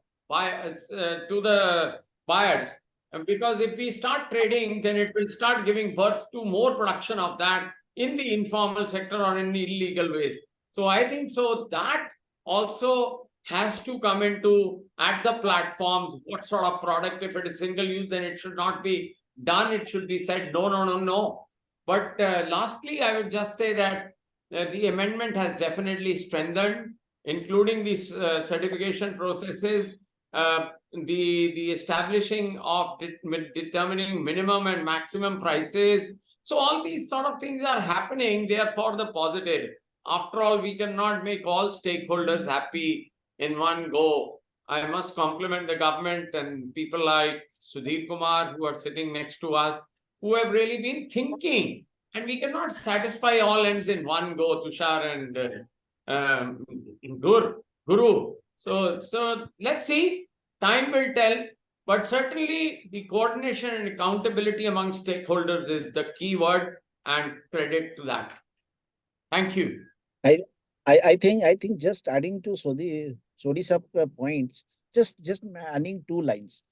buyers. And because if we start trading, then it will start giving birth to more production of that in the informal sector or in illegal ways. So I think so that also has to come into at the platforms, what sort of product, if it is single use, then it should not be done. It should be said, no, no, no, no. But lastly, I would just say that the amendment has definitely strengthened, including these certification processes, the establishing of determining minimum and maximum prices. So all these sort of things are happening. They are for the positive. After all, we cannot make all stakeholders happy in one go. I must compliment the government and people like Sudhir Kumar who are sitting next to us, who have really been thinking. And we cannot satisfy all ends in one go, Tushar and Guru. So let's see. Time will tell. But certainly the coordination and accountability among stakeholders is the key word, and credit to that. Thank you. I think just adding to Sodhi's points, just adding two lines.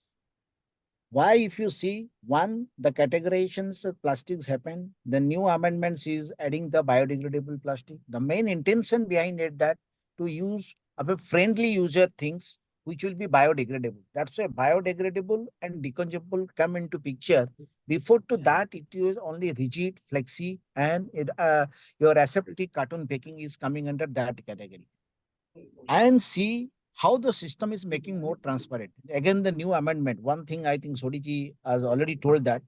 Why, if you see, one, the categorizations of plastics happen. The new amendments is adding the biodegradable plastic. The main intention behind it that to use a friendly user things which will be biodegradable. That's why biodegradable and decomposable come into picture. Before to that, it is only rigid, flexi, and your aseptic carton packing is coming under that category. And see how the system is making more transparent. Again, the new amendment, one thing I think Sodhiji has already told that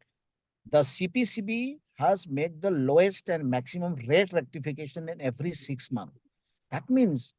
the CPCB has made the lowest and maximum rate rectification in every 6 months. That means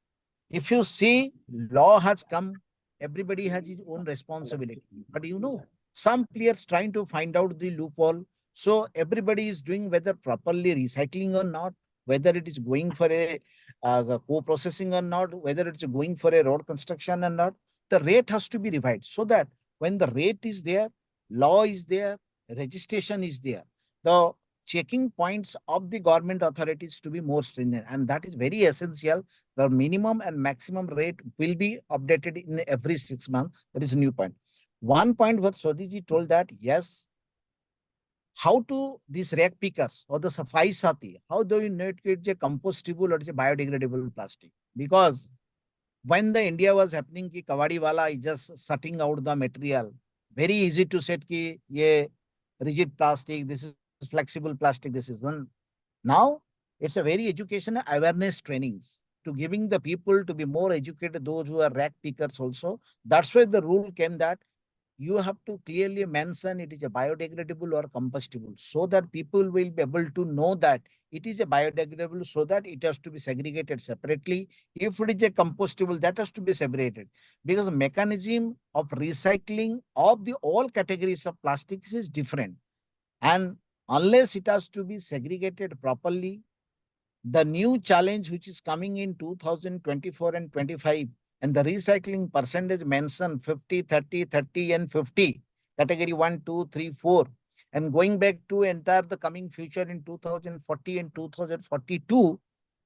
if you see law has come, everybody has his own responsibility. But you know, some players trying to find out the loophole. So everybody is doing whether properly recycling or not, whether it is going for a co-processing or not, whether it's going for a road construction or not. The rate has to be revised so that when the rate is there, law is there, registration is there. The checking points of the government authorities to be more stringent, and that is very essential. The minimum and maximum rate will be updated in every 6 months. That is a new point. One point what Sodhiji told that, yes, how to these rack pickers or the safai sathi, how do you not get a compostable or a biodegradable plastic? Because when the India was happening, ki kawadi wala is just setting out the material, very easy to set ki ye rigid plastic, this is flexible plastic, this is one. Now it's a very educational awareness trainings. to giving the people to be more educated, those who are rack pickers also. That's why the rule came that you have to clearly mention it is a biodegradable or compostable, so that people will be able to know that it is a biodegradable, so that it has to be segregated separately. If it is a compostable, that has to be separated, because the mechanism of recycling of the all categories of plastics is different. And unless it has to be segregated properly, the new challenge which is coming in 2024 and 25, and the recycling percentage mentioned 50, 30, 30 and 50, category 1, 2, 3, 4. And going back to entire the coming future in 2040 and 2042,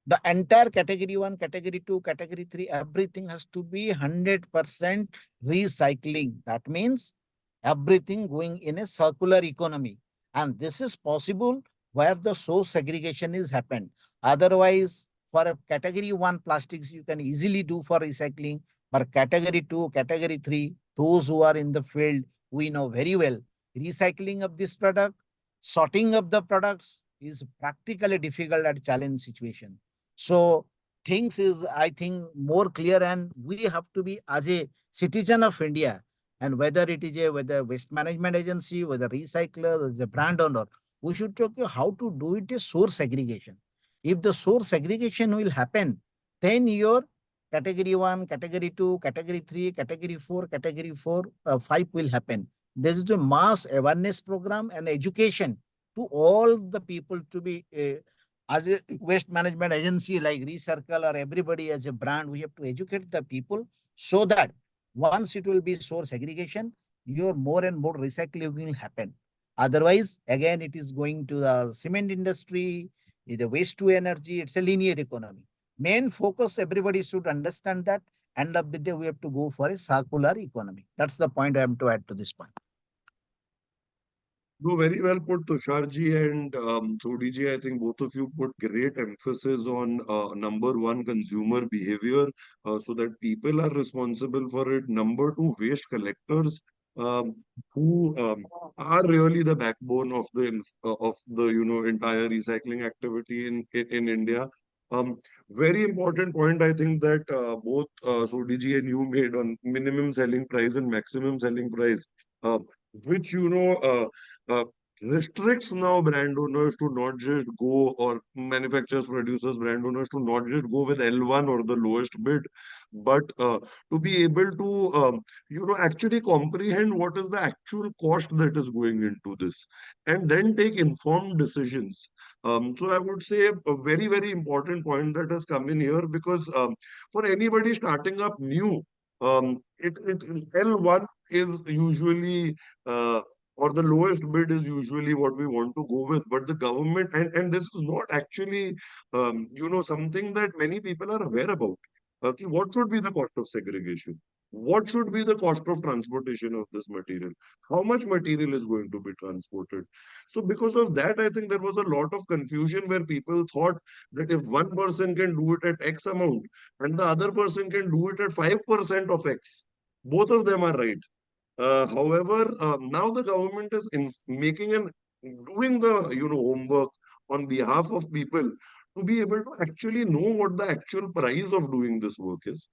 the entire category 1, category 2, category 3, everything has to be 100% recycling. That means everything going in a circular economy. And this is possible where the source segregation is happened. Otherwise, for a category 1 plastics, you can easily do for recycling. For category 2, category 3, those who are in the field, we know very well, recycling of this product, sorting of the products is practically difficult at challenge situation. So things is, I think, more clear, and we have to be as a citizen of India, and whether it is a whether waste management agency, whether recycler, or the brand owner, we should talk how to do it a source segregation. If the source segregation will happen, then your category 1, category 2, category 3, category 4, category 4, 5 will happen. There is a mass awareness program and education to all the people to be as a waste management agency like ReCircle or everybody as a brand, we have to educate the people so that once it will be source segregation, your more and more recycling will happen. Otherwise, again, it is going to the cement industry, the waste to energy, it's a linear economy. Main focus, everybody should understand that end of the day, we have to go for a circular economy. That's the point I am to add to this point. No, very well put, Tusharji and Sodhiji. I think both of you put great emphasis on number one, consumer behavior, so that people are responsible for it. Number two, waste collectors, um, who are really the backbone of the entire recycling activity in India. Very important point, I think, that both Sodhiji and you made on minimum selling price and maximum selling price, uh, which uh, restricts now brand owners to not just go, or manufacturers, producers, brand owners to not just go with L1 or the lowest bid, but to be able to actually comprehend what is the actual cost that is going into this, and then take informed decisions. So I would say a very, very important point that has come in here, because for anybody starting up new, L1 is usually or the lowest bid is usually what we want to go with. But the government, and this is not actually something that many people are aware about. Okay, what should be the cost of segregation? What should be the cost of transportation of this material? How much material is going to be transported? So because of that, I think there was a lot of confusion where people thought that if one person can do it at X amount and the other person can do it at 5% of X, both of them are right. However, now the government is making and doing the homework on behalf of people to be able to actually know what the actual price of doing this work is,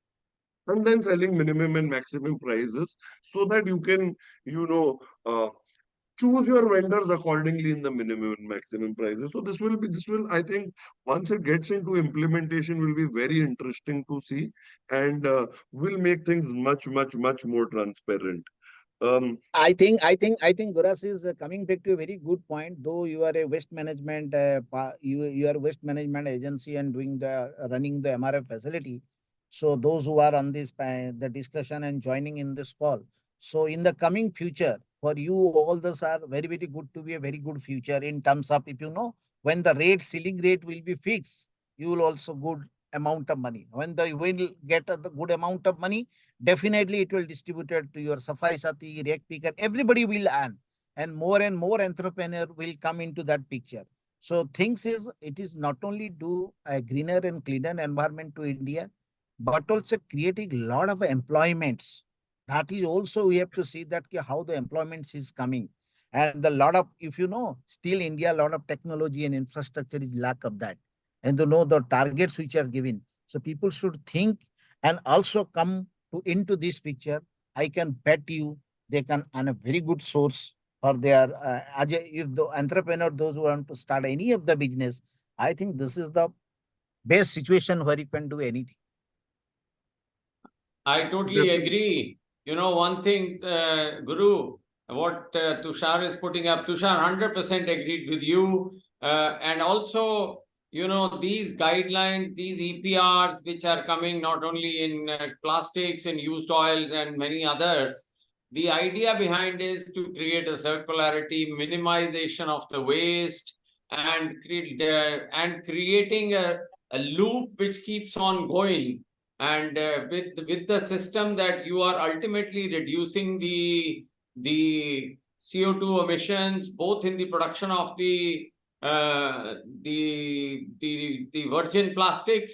and then selling minimum and maximum prices, so that you can you know uh, choose your vendors accordingly in the minimum and maximum prices. So this will, I think, once it gets into implementation, will be very interesting to see, and will make things much, much, much more transparent. I think Guras is coming back to a very good point. Though you are a waste management, you are waste management agency and doing the running the MRF facility. So those who are on this the discussion and joining in this call. So in the coming future, for you, all those are very, very good to be a very good future in terms of, if you know, when the ceiling rate will be fixed, you will also good amount of money. When the you will get the good amount of money, definitely it will distribute it to your Safai Sati, React Picker, everybody will earn, and more entrepreneur will come into that picture. So things is, it is not only do a greener and cleaner environment to India, but also creating a lot of employments. That is also, we have to see that how the employments is coming. And the lot of, if you know, still India, a lot of technology and infrastructure is lack of that. And to know the targets which are given. So people should think and also come into this picture. I can bet you they can earn a very good source for their, if the entrepreneur, those who want to start any of the business, I think this is the best situation where you can do anything. I totally agree. You know, one thing, Guru, what Tushar is putting up, Tushar 100% agreed with you. And also, you know, these guidelines, these EPRs, which are coming not only in plastics and used oils and many others, the idea behind is to create a circularity, minimization of the waste, and creating a loop which keeps on going. And with the system that you are ultimately reducing the CO2 emissions, both in the production of the virgin plastics,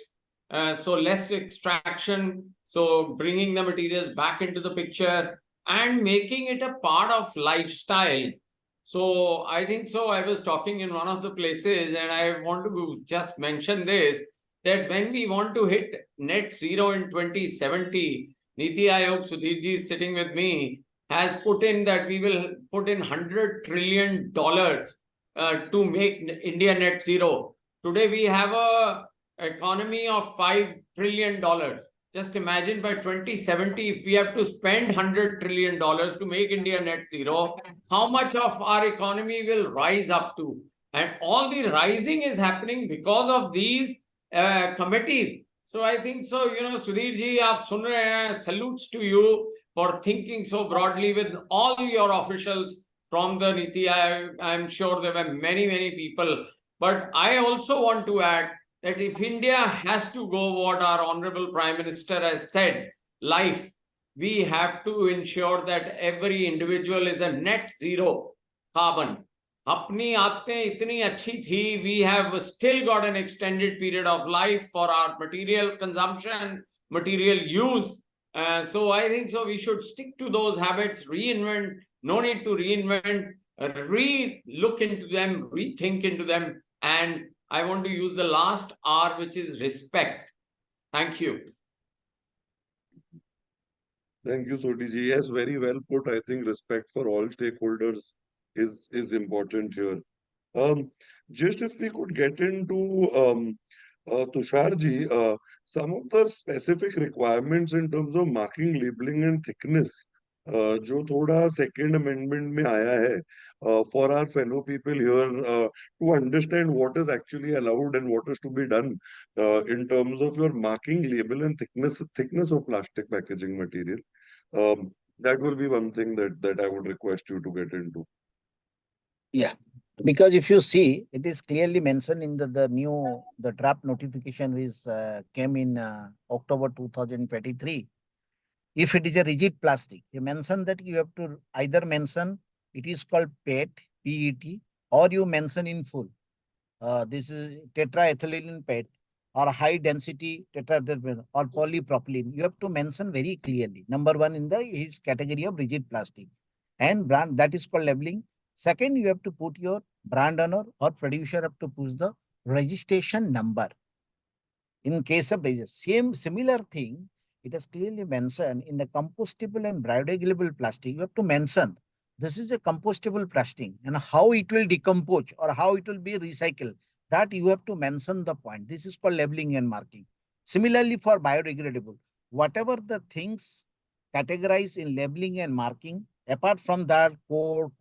so less extraction, so bringing the materials back into the picture and making it a part of lifestyle. So I think so. I was talking in one of the places, and I want to just mention this, that when we want to hit net zero in 2070, Niti Aayog, Sudhirji is sitting with me, has put in that we will put in $100 trillion to make India net zero. Today we have a economy of $5 trillion. Just imagine by 2070, if we have to spend $100 trillion to make India net zero, how much of our economy will rise up to? And all the rising is happening because of these committees. So I think so, you know, Sudhir ji, aap sun rahe hain, salutes to you for thinking so broadly with all your officials from the Niti Aayog. I'm sure there were many, many people. But I also want to add that if India has to go what our Honorable Prime Minister has said, life, we have to ensure that every individual is a net zero carbon. अपनी आदतें इतनी अच्छी थी, we have still got an extended period of life for our material consumption, material use. So I think so we should stick to those habits, reinvent, no need to reinvent, re-look into them, rethink into them. And I want to use the last R, which is respect. Thank you. Thank you, Sodhi ji. Yes, very well put. I think respect for all stakeholders is important here. Just if we could get into Tushar ji, some of the specific requirements in terms of marking, labeling, and thickness, जो थोड़ा second amendment में आया है, for our fellow people here to understand what is actually allowed and what is to be done in terms of your marking, label, and thickness of plastic packaging material. That will be one thing that I would request you to get into. Yeah, because if you see, it is clearly mentioned in the draft notification which came in October 2023. If it is a rigid plastic, you mention that you have to either mention it is called PET, or you mention in full. This is tetraethylene PET or high density tetraethylene or polypropylene. You have to mention very clearly. Number one in his category of rigid plastic and brand, that is called labeling. Second, you have to put your brand owner or producer have to put the registration number. In case of similar thing, it is clearly mentioned in the compostable and biodegradable plastic. You have to mention this is a compostable plastic and how it will decompose or how it will be recycled. That you have to mention the point. This is called labeling and marking. Similarly, for biodegradable, whatever the things categorized in labeling and marking, apart from that, code,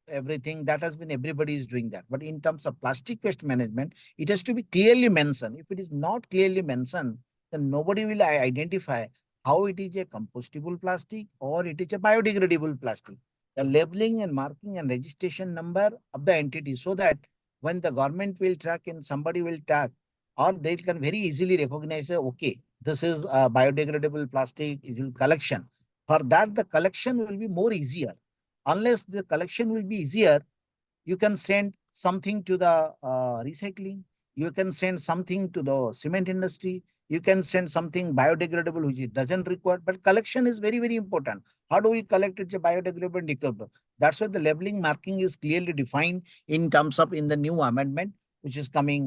everything, that has been, everybody is doing that. But in terms of plastic waste management, it has to be clearly mentioned. If it is not clearly mentioned, then nobody will identify how it is a compostable plastic or it is a biodegradable plastic. The labeling and marking and registration number of the entity, so that when the government will track and somebody will track, or they can very easily recognize, okay, this is a biodegradable plastic collection. For that, the collection will be more easier. Unless the collection will be easier, you can send something to the recycling, you can send something to the cement industry, you can send something biodegradable which it doesn't require, but collection is very, very important. How do we collect it? Biodegradable and degradable. That's why the labeling marking is clearly defined in terms of in the new amendment. which is coming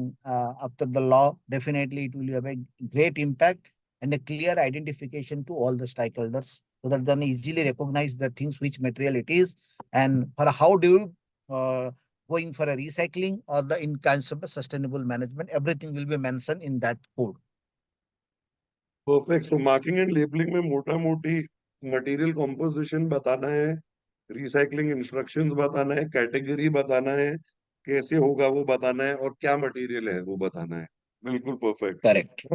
after the law, definitely it will have a great impact and a clear identification to all the stakeholders so that they can easily recognize the things which material it is and for how do you going for a recycling or the in concept of sustainable management, everything will be mentioned in that code. Perfect. So marking and labelling में मोटा मोटी material composition बताना है, recycling instructions बताना है, category बताना है, कैसे होगा वो बताना है, और क्या मटेरियल है वो बताना है. बिल्कुल perfect. Correct.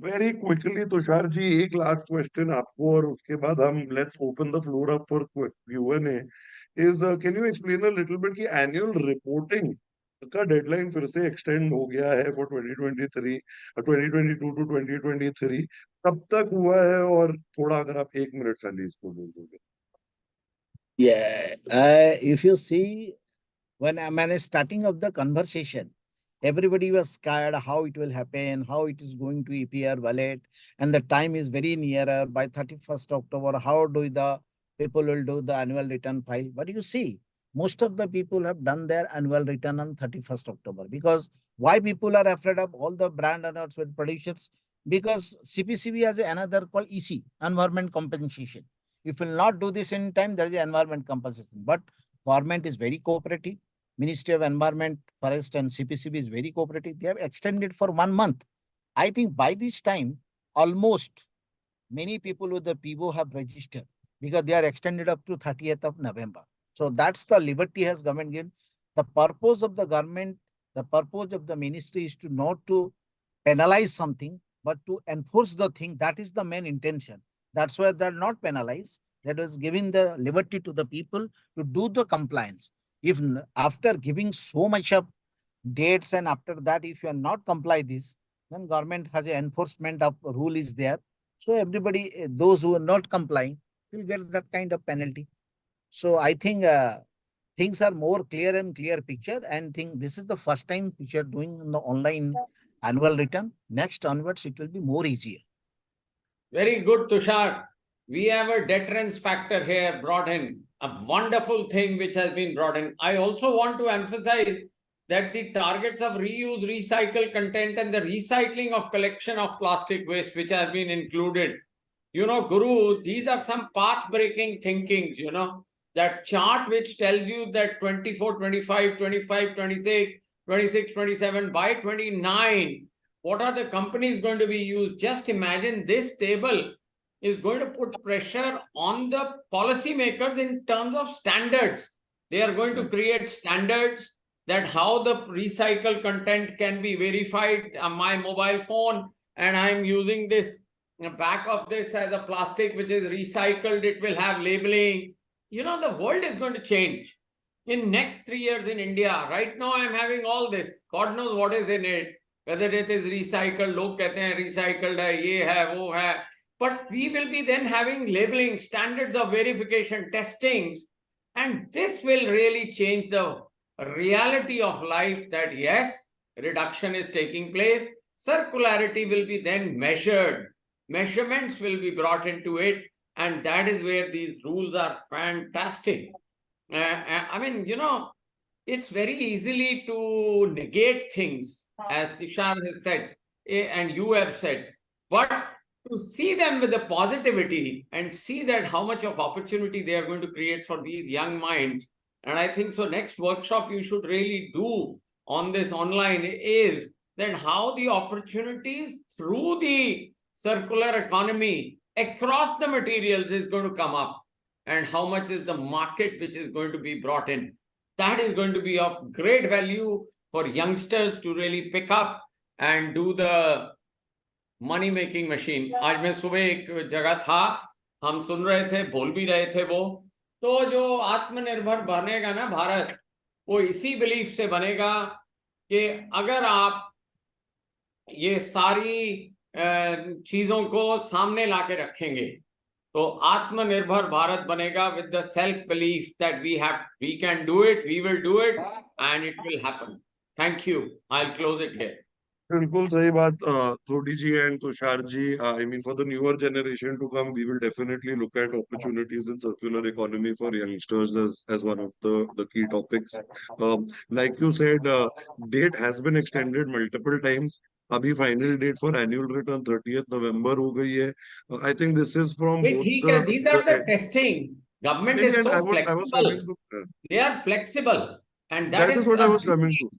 Very quickly Tushar ji, एक लास्ट क्वेश्चन आपको और उसके बाद हम let's open the floor up for Q&A. Is can you explain a little bit की एनुअल रिपोर्टिंग का डेडलाइन फिर से एक्सटेंड हो गया है फॉर 2023, 2022 टू 2023. कब तक हुआ है, और थोड़ा अगर आप 1 मिनट से इसको बोल दोगे. Yeah, if you see, when I'm starting of the conversation, everybody was scared how it will happen, how it is going to EPR wallet, and the time is very nearer by 31st October. How do the people will do the annual return file? But you see, most of the people have done their annual return on 31st October. Because why people are afraid of all the brand owners with producers? Because CPCB has another called EC, environment compensation. If you will not do this in time, there is an environment compensation. But government is very cooperative. Ministry of Environment, Forest and CPCB is very cooperative. They have extended for 1 month. I think by this time, almost many people with the PO have registered because they are extended up to 30th of November. So that's the liberty has government given. The purpose of the government, the purpose of the ministry is to not to penalize something, but to enforce the thing. That is the main intention. That's why they're not penalized. That is giving the liberty to the people to do the compliance. If after giving so much of dates and after that, if you are not comply this, then government has an enforcement of rule is there. So everybody, those who are not complying will get that kind of penalty. So I think things are more clear and clear picture and think this is the first time which you are doing in the online annual return. Next onwards, it will be more easier. Very good, Tushar. We have a deterrence factor here brought in, a wonderful thing which has been brought in. I also want to emphasize that the targets of reuse, recycle content and the recycling of collection of plastic waste which have been included. You know, Guru, these are some path-breaking thinkings, you know. That chart which tells you that 24, 25, 25, 26, 26, 27, by 29, what are the companies going to be used? Just imagine this table is going to put pressure on the policymakers in terms of standards. They are going to create standards that how the recycled content can be verified on my mobile phone, and I'm using this back of this as a plastic which is recycled, it will have labeling. You know, the world is going to change in next 3 years in India. Right now I'm having all this, God knows what is in it, whether it is recycled, log kehte hain recycled hai, ye hai, wo hai. But we will be then having labeling, standards of verification, testings, and this will really change the reality of life that yes, reduction is taking place. Circularity will be then measured. Measurements will be brought into it, and that is where these rules are fantastic. I mean, you know, it's very easily to negate things, as Tushar has said, and you have said, but to see them with the positivity and see that how much of opportunity they are going to create for these young minds. And I think so next workshop you should really do on this online is that how the opportunities through the circular economy across the materials is going to come up, and how much is the market which is going to be brought in. That is going to be of great value for youngsters to really pick up and do the money making machine. आज मैं सुबह एक जगह था, हम सुन रहे थे, बोल भी रहे थे वो, तो जो आत्मनिर्भर बनेगा ना भारत, वो इसी बिलीफ से बनेगा कि अगर आप ये सारी चीजों को सामने लाके रखेंगे तो आत्मनिर्भर भारत बनेगा with the self belief that we can do it, we will do it, and it will happen. Thank you. I'll close it here. बिल्कुल सही बात सोडी जी and Tushar ji. I mean, for the newer generation to come, we will definitely look at opportunities in circular economy for youngsters as one of the key topics. Like you said, date has been extended multiple times. अभी final date for annual return 30th November हो गई है. I think this is from both These are the the testing. Government नहीं, is and so I was coming flexible. to They are flexible, and that that is is what I a was coming beauty. to.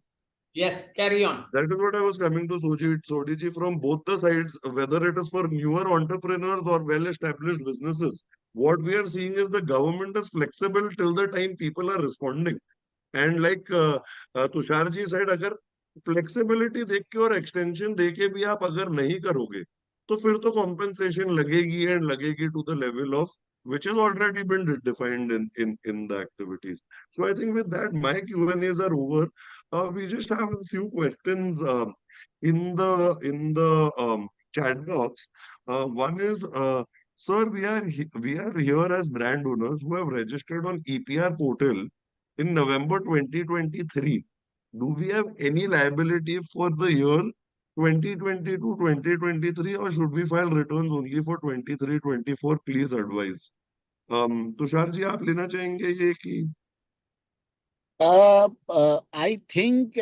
Yes, carry on. That is what I was coming to, Sodhi ji, from both the sides, whether it is for newer entrepreneurs or well-established businesses. What we are seeing is the government is flexible till the time people are responding. And like Tushar ji said, अगर flexibility देख के और extension दे के भी आप अगर नहीं करोगे, तो फिर तो compensation लगेगी and लगेगी to the level of which has already been defined in the activities. So I think with that, my Q&As are over. We just have a few questions in the chat box. One is, sir, we are here as brand owners who have registered on EPR portal in November 2023. Do we have any liability for the year 2022-2023, or should we file returns only for 23-24? Please advise. Tushar ji आप लेना चाहेंगे ये कि I think,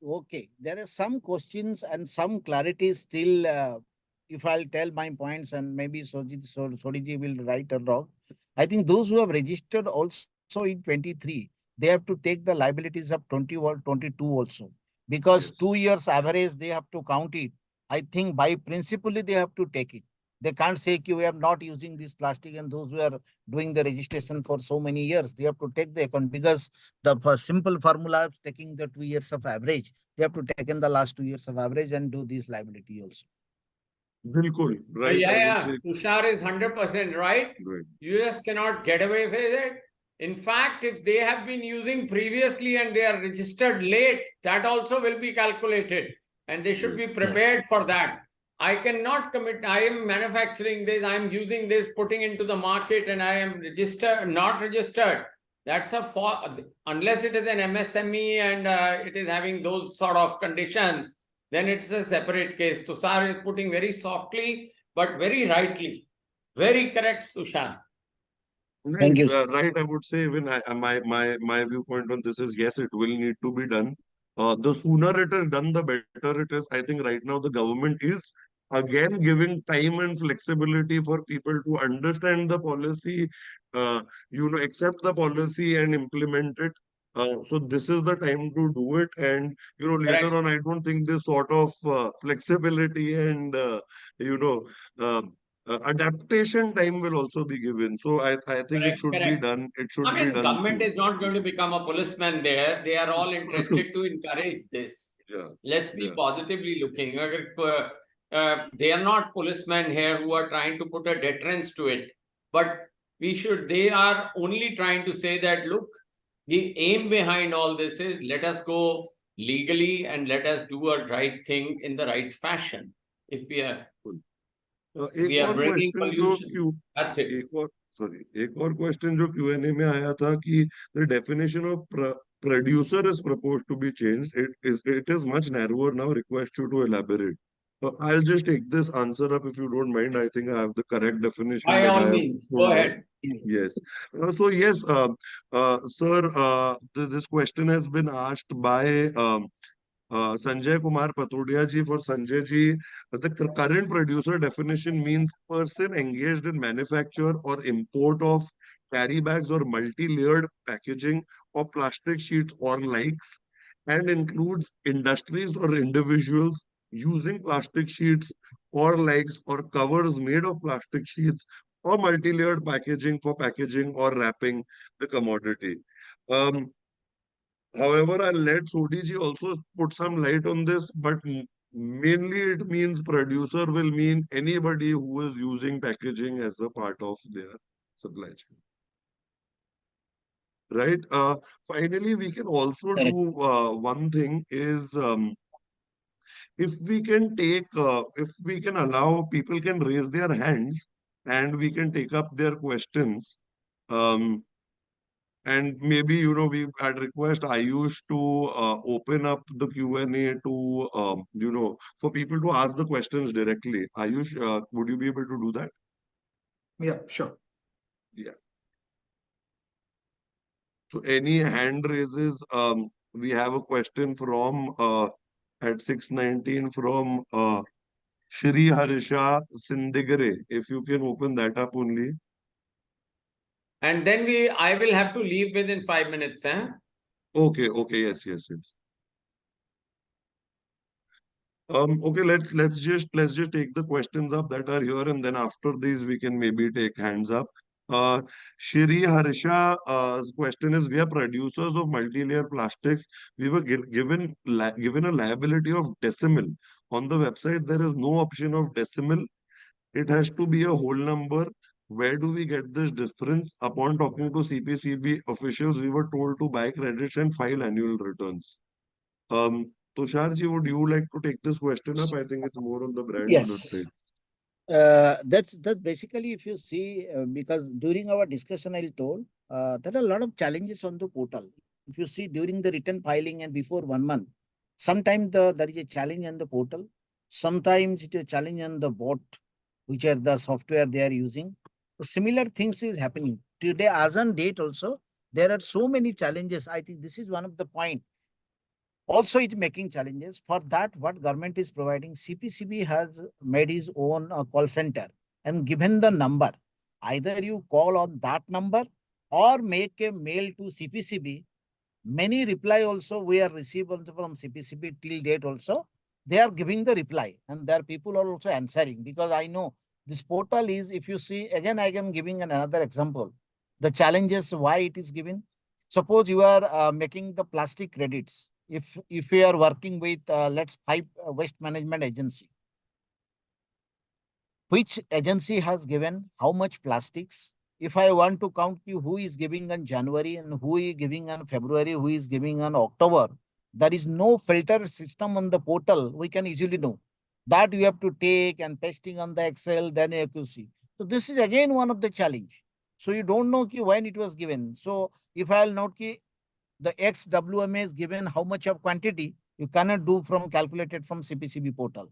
okay, there are some questions and some clarity still. If I'll tell my points and maybe Sodhiji will right or wrong. I think those who have registered also in 23, they have to take the liabilities of 21, 22 also. Because 2 yes, years average, they have to count it. I think by principally, they have to take it. They can't say कि we are not using this plastic, and those who are doing the registration for so many years, they have to take the account, because the simple formula of taking the 2 years of average, they have to take in the last 2 years of average and do this liability also. बिल्कुल right. Yeah, I would yeah. say Tushar is 100% right. right. US cannot get away with it. In fact, if they have been using previously and they are registered late, that also will be calculated, and they should Yes. be prepared for that. I cannot commit, I am manufacturing this, I am using this, putting into the market, and I am registered, not registered. That's a unless it is an MSME and it is having those sort of conditions, then it's a separate case. Tusar is putting very softly, but very rightly. Very correct, Tushar. Thank you. Right, I would say even my viewpoint on this is yes, it will need to be done. The sooner it is done, the better it is. I think right now the government is again giving time and flexibility for people to understand the policy, accept the policy and implement it. So this is the time to do it, and later on, Correct. I don't think this sort of flexibility and you know. Uh, adaptation time will also be given. So I think it Correct, should be correct. done. It should I be mean, done government soon. is not going to become a policeman there. They are all interested to encourage this. Yeah, Let's be yeah. positively looking. They are not policemen here who are trying to put a deterrence to it. But they are only trying to say that, look, the aim behind all this is let us go legally and let us do a right thing in the right fashion. If एक we are और bringing question जो pollution, Q that's it. एक और question जो Q&A में आया था कि the definition of producer is proposed to be changed. It is much narrower now. Request you to elaborate. I'll just take this answer up if you don't mind. I think I have the correct definition By that all I have means, go pulled out. ahead. Yes. So yes, sir, this question has been asked by Sanjay Kumar Patodia ji. For Sanjay ji, the current producer definition means person engaged in manufacture or import of carry bags or multi-layered packaging of plastic sheets or likes, and includes industries or individuals using plastic sheets or likes or covers made of plastic sheets or multi-layered packaging for packaging or wrapping the commodity. Um, However, I'll let Sodhi ji also put some light on this, but mainly it means producer will mean anybody who is using packaging as a part of their supply chain. Right? Finally, we can also Correct. do one thing is if we can allow people can raise their hands and we can take up their questions. Um, And maybe, I'd request Ayush to open up the Q&A to, for people to ask the questions directly. Ayush, would you be able to do that? Yeah, sure. Yeah. So any hand raises, we have a question from at 619 from Shri Harsha Sindigare. If you can open that up only. And then I will have to leave within 5 minutes, huh? Okay, yes, yes, yes. Okay, let's just take the questions up that are here, and then after these we can maybe take hands up. Shri Harsha, question is: we are producers of multi-layer plastics. We were given a liability of decimal. On the website, there is no option of decimal. It has to be a whole number. Where do we get this difference? Upon talking to CPCB officials, we were told to buy credits and file annual returns. Tusharji, would you like to take this question up? I think it's more on the brand unit Yes. side. That's basically, if you see, because during our discussion, I told there are a lot of challenges on the portal. If you see during the return filing and before 1 month, sometimes there is a challenge on the portal. Sometimes it is a challenge on the bot, which are the software they are using. So similar things is happening today. As on date, also there are so many challenges. I think this is one of the point. Also, it's making challenges. For that, what government is providing, CPCB has made his own call center and given the number. Either you call on that number or make a mail to CPCB. Many reply also we are received also from CPCB till date also. They are giving the reply and their people are also answering, because I know this portal is, if you see, again, I am giving another example. The challenges why it is given. Suppose you are making the plastic credits. If you are working with, let's pipe waste management agency, which agency has given how much plastics? If I want to count you who is giving on January and who is giving on February, who is giving on October, there is no filter system on the portal. We can easily know that you have to take and pasting on the Excel, then you have to see. So this is again one of the challenge. So you don't know when it was given. So if I'll note the XWMA is given how much of quantity, you cannot do from calculated from CPCB portal,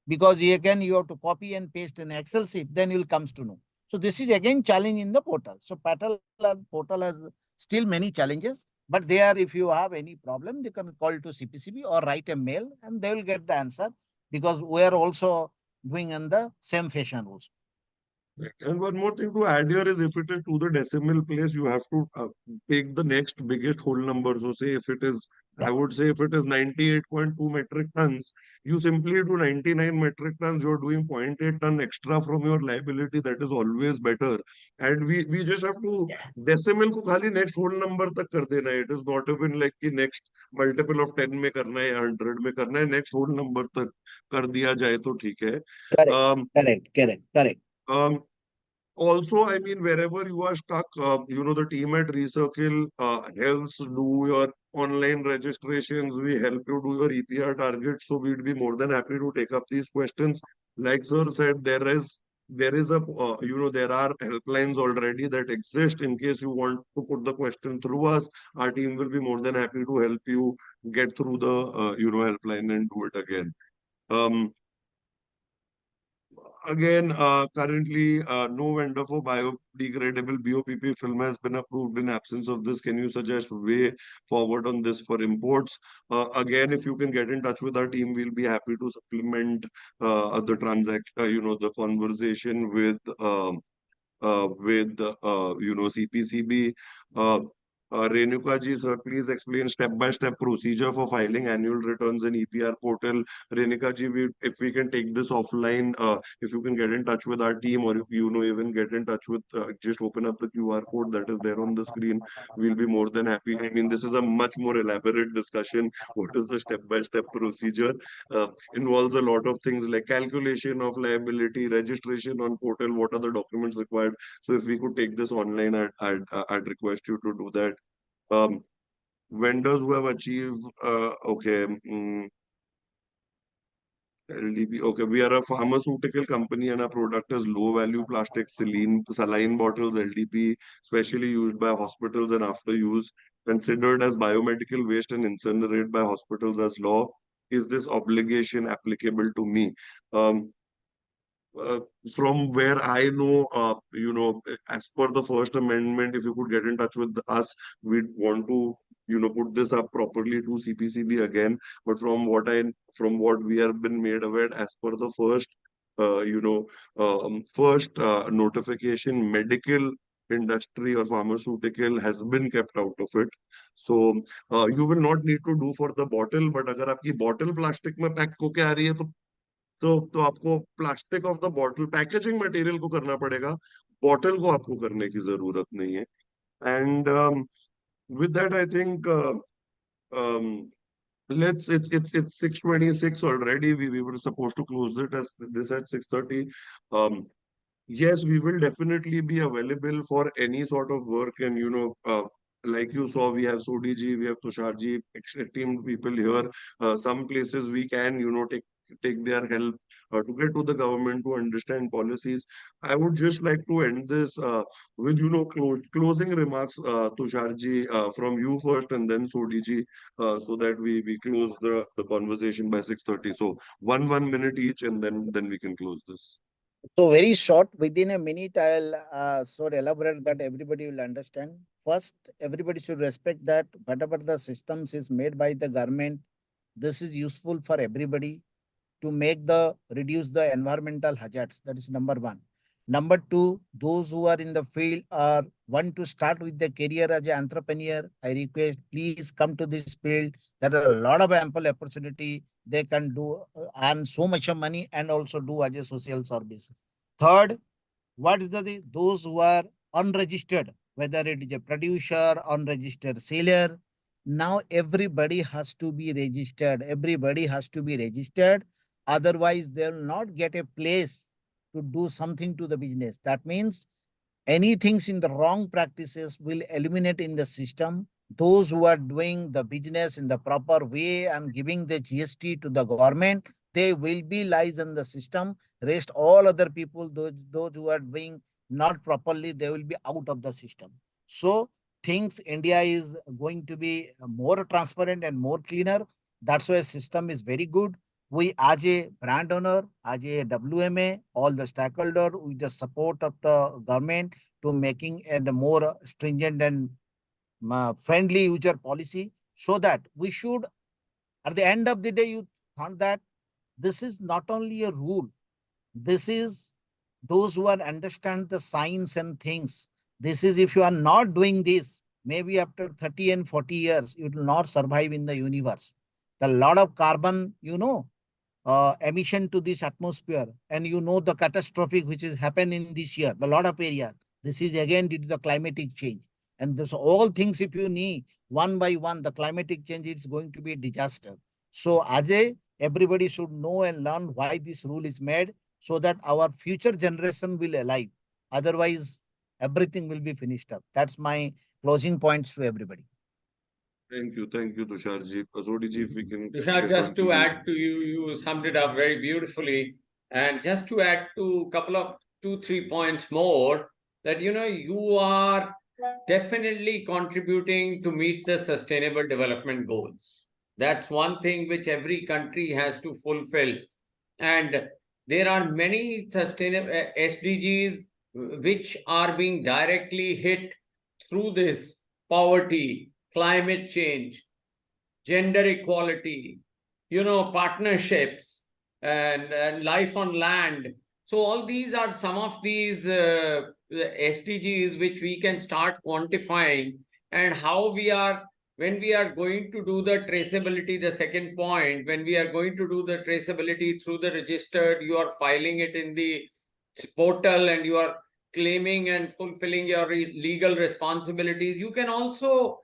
because again you have to copy and paste in Excel sheet, then you'll comes to know. So this is again challenge in the portal. So portal has still many challenges, but there, if you have any problem, you can call to CPCB or write a mail and they will get the answer, because we are also doing in the same fashion also. Right. And one more thing to add here is, if it is to the decimal place, you have to take the next biggest whole number. So say if it is, I would say if it is 98.2 metric tons, you simply do 99 metric tons, you're doing 0.8 ton extra from your liability. That is always better. And we just have to decimal ko khali next whole number tak kar dena hai. It is not even like ki next multiple of 10 mein karna hai, 100 mein karna hai. Next whole number tak kar diya jaye to theek hai. Correct, Um, correct. um, Also, I mean, wherever you are stuck, the team at ReCircle helps do your online registrations. We help you do your EPR targets. So we'd be more than happy to take up these questions. Like sir said, there are helplines already that exist in case you want to put the question through us. Our team will be more than happy to help you get through the, helpline and do it again. Um, Again, currently, no vendor for biodegradable BOPP film has been approved. In absence of this, can you suggest way forward on this for imports? Again, if you can get in touch with our team, we'll be happy to supplement the the conversation with CPCB. Renuka ji, sir, please explain step-by-step procedure for filing annual returns in EPR portal. Renuka ji, if we can take this offline, if you can get in touch with our team, or even get in touch with, just open up the QR code that is there on the screen. We'll be more than happy. I mean, this is a much more elaborate discussion. What is the step-by-step procedure? Involves a lot of things like calculation of liability, registration on portal, what are the documents required. So if we could take this online, I'd request you to do that. Vendors who have achieved, okay. LDP. Okay, we are a pharmaceutical company and our product is low value plastic saline bottles, LDP, specially used by hospitals and after use, considered as biomedical waste and incinerated by hospitals as law. Is this obligation applicable to me? Um, uh, from where I know, as per the First Amendment, if you could get in touch with us, we'd want to, put this up properly to CPCB again. But from what we have been made aware, as per the uh, you know, first notification, medical industry or pharmaceutical has been kept out of it. So you will not need to do for the bottle, but अगर आपकी bottle plastic में pack होके आ रही है तो आपको plastic of the bottle packaging material को करना पड़ेगा, बॉटल को आपको करने की जरूरत नहीं है. And with that I think um, let's it's 6:26 already. We were supposed to close it as this at 6:30. Yes, we will definitely be available for any sort of work. And, like you saw, we have Sodhi ji, we have Tushar ji, esteemed people here. Some places we can, take their help to get to the government to understand policies. I would just like to end this with, closing remarks, Tushar ji, from you first and then Sodhi ji, so that we close the conversation by 6:30. So one minute each, and then we can close this. So very short, within a minute, I'll sort of elaborate that everybody will understand. First, everybody should respect that whatever the systems is made by the government, this is useful for everybody to reduce the environmental hazards. That is number one. Number two, those who are in the field or want to start with their career as an entrepreneur, I request please come to this field. There are a lot of ample opportunity. They can do earn so much of money and also do as a social service. Third, what is those who are unregistered, whether it is a producer, unregistered seller. Now everybody has to be registered. Everybody has to be registered. Otherwise, they will not get a place to do something to the business. That means anything in the wrong practices will eliminate in the system. Those who are doing the business in the proper way and giving the GST to the government, they will be lies in the system. Rest all other people, those who are doing not properly, they will be out of the system. So things India is going to be more transparent and more cleaner. That's why system is very good. We as a brand owner, as a WMA, all the stakeholder with the support of the government to making a more stringent and friendly user policy, so that we should, at the end of the day, you thought that this is not only a rule, this is those who are understand the science and things. This is if you are not doing this, maybe after 30 and 40 years, you will not survive in the universe. The lot of carbon, emission to this atmosphere, and the catastrophic which has happened in this year, the lot of areas. This is again due to the climatic change. And this all things, if you need one by one, the climatic change is going to be a disaster. So Ajay, everybody should know and learn why this rule is made, so that our future generation will alive. Otherwise, everything will be finished up. That's my closing points to everybody. Thank you, Tushar ji. Sodhi ji, if we can Tushar, get just on to you. add to you, you summed it up very beautifully. And just to add to a couple of 2-3 points more, that you are definitely contributing to meet the sustainable development goals. That's one thing which every country has to fulfill. And there are many sustainable SDGs which are being directly hit through this: poverty, climate change, gender equality, partnerships, and life on land. So all these are some of these SDGs which we can start quantifying, and how when we are going to do the traceability, the second point, when we are going to do the traceability through the registered, you are filing it in the portal and you are claiming and fulfilling your legal responsibilities. You can also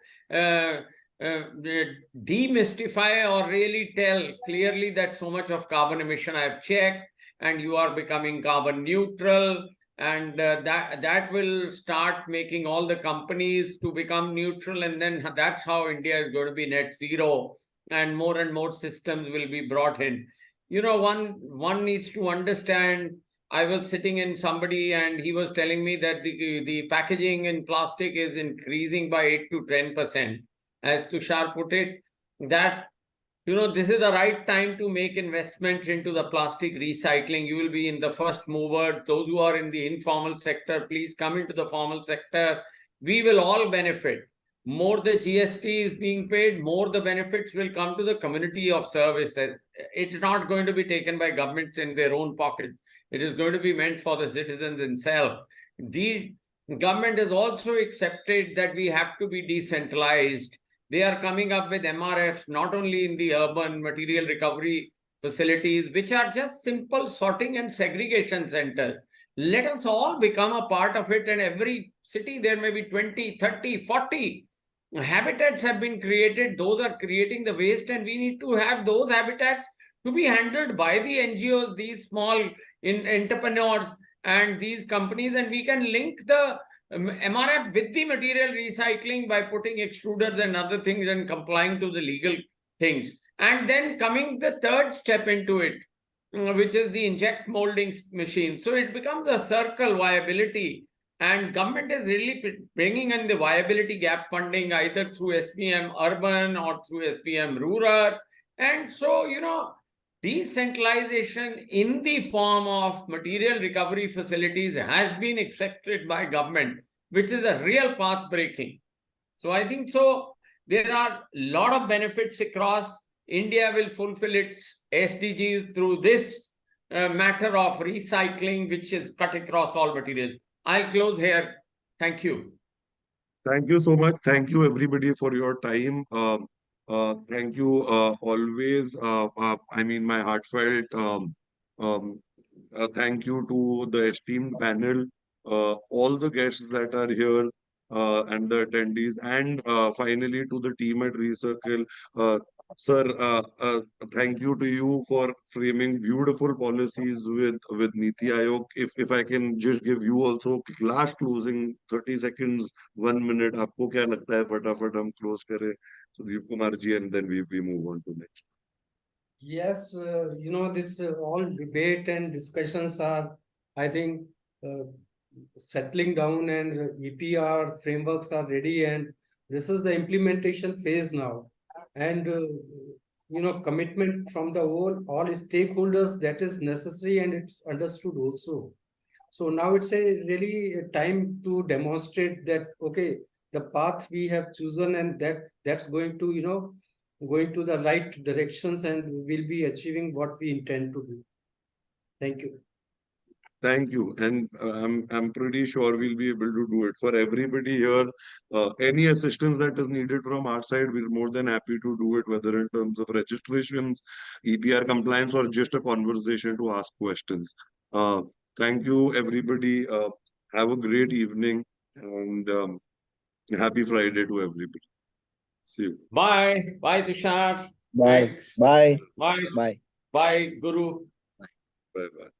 demystify or really tell clearly that so much of carbon emission I have checked, and you are becoming carbon neutral, and that will start making all the companies to become neutral, and then that's how India is going to be net zero, and more systems will be brought in. one needs to understand. I was sitting in somebody and he was telling me that the packaging in plastic is increasing by 8 to 10%. As Tushar put it, that this is the right time to make investments into the plastic recycling. You will be in the first movers. Those who are in the informal sector, please come into the formal sector. We will all benefit. More the GST is being paid, more the benefits will come to the community of services. It's not going to be taken by governments in their own pockets. It is going to be meant for the citizens themselves. The government has also accepted that we have to be decentralized. They are coming up with MRFs, not only in the urban material recovery facilities, which are just simple sorting and segregation centers. Let us all become a part of it, and every city there may be 20, 30, 40 habitats have been created. Those are creating the waste, and we need to have those habitats to be handled by the NGOs, these small entrepreneurs and these companies, and we can link the MRF with the material recycling by putting extruders and other things and complying to the legal things. And then coming the third step into it, which is the inject molding machine. So it becomes a circle viability, and government is really bringing in the viability gap funding either through SPM urban or through SPM rural. And so, decentralization in the form of material recovery facilities has been accepted by government, which is a real path breaking. So I think so. There are a lot of benefits across. India will fulfill its SDGs through this matter of recycling, which is cut across all materials. I'll close here. Thank you. Thank you so much. Thank you, everybody, for your time. Thank you always. I mean, my heartfelt um, thank you to the esteemed panel, all the guests that are here, and the attendees, and finally to the team at ReCircle. Sir, thank you to you for framing beautiful policies with Niti Aayog. If I can just give you also last closing 30 seconds, 1 minute, आपको क्या लगता है फटाफट हम close करें, Sudeep Kumar ji, and then we move on to next. Yes, this all debate and discussions are, I think, settling down, and EPR frameworks are ready, and this is the implementation phase now. And, commitment from the all stakeholders, that is necessary, and it's understood also. So now it's a really a time to demonstrate that, okay, the path we have chosen, and that's going to, going to the right directions, and we'll be achieving what we intend to do. Thank you. Thank you, and I'm pretty sure we'll be able to do it for everybody here. Any assistance that is needed from our side, we're more than happy to do it, whether in terms of registrations, EPR compliance, or just a conversation to ask questions. Thank you, everybody. Have a great evening, and happy Friday to everybody. See you. Bye. Bye, Tushar. Bye. Thanks. Bye. Bye. Bye. Bye, Guru. Bye bye.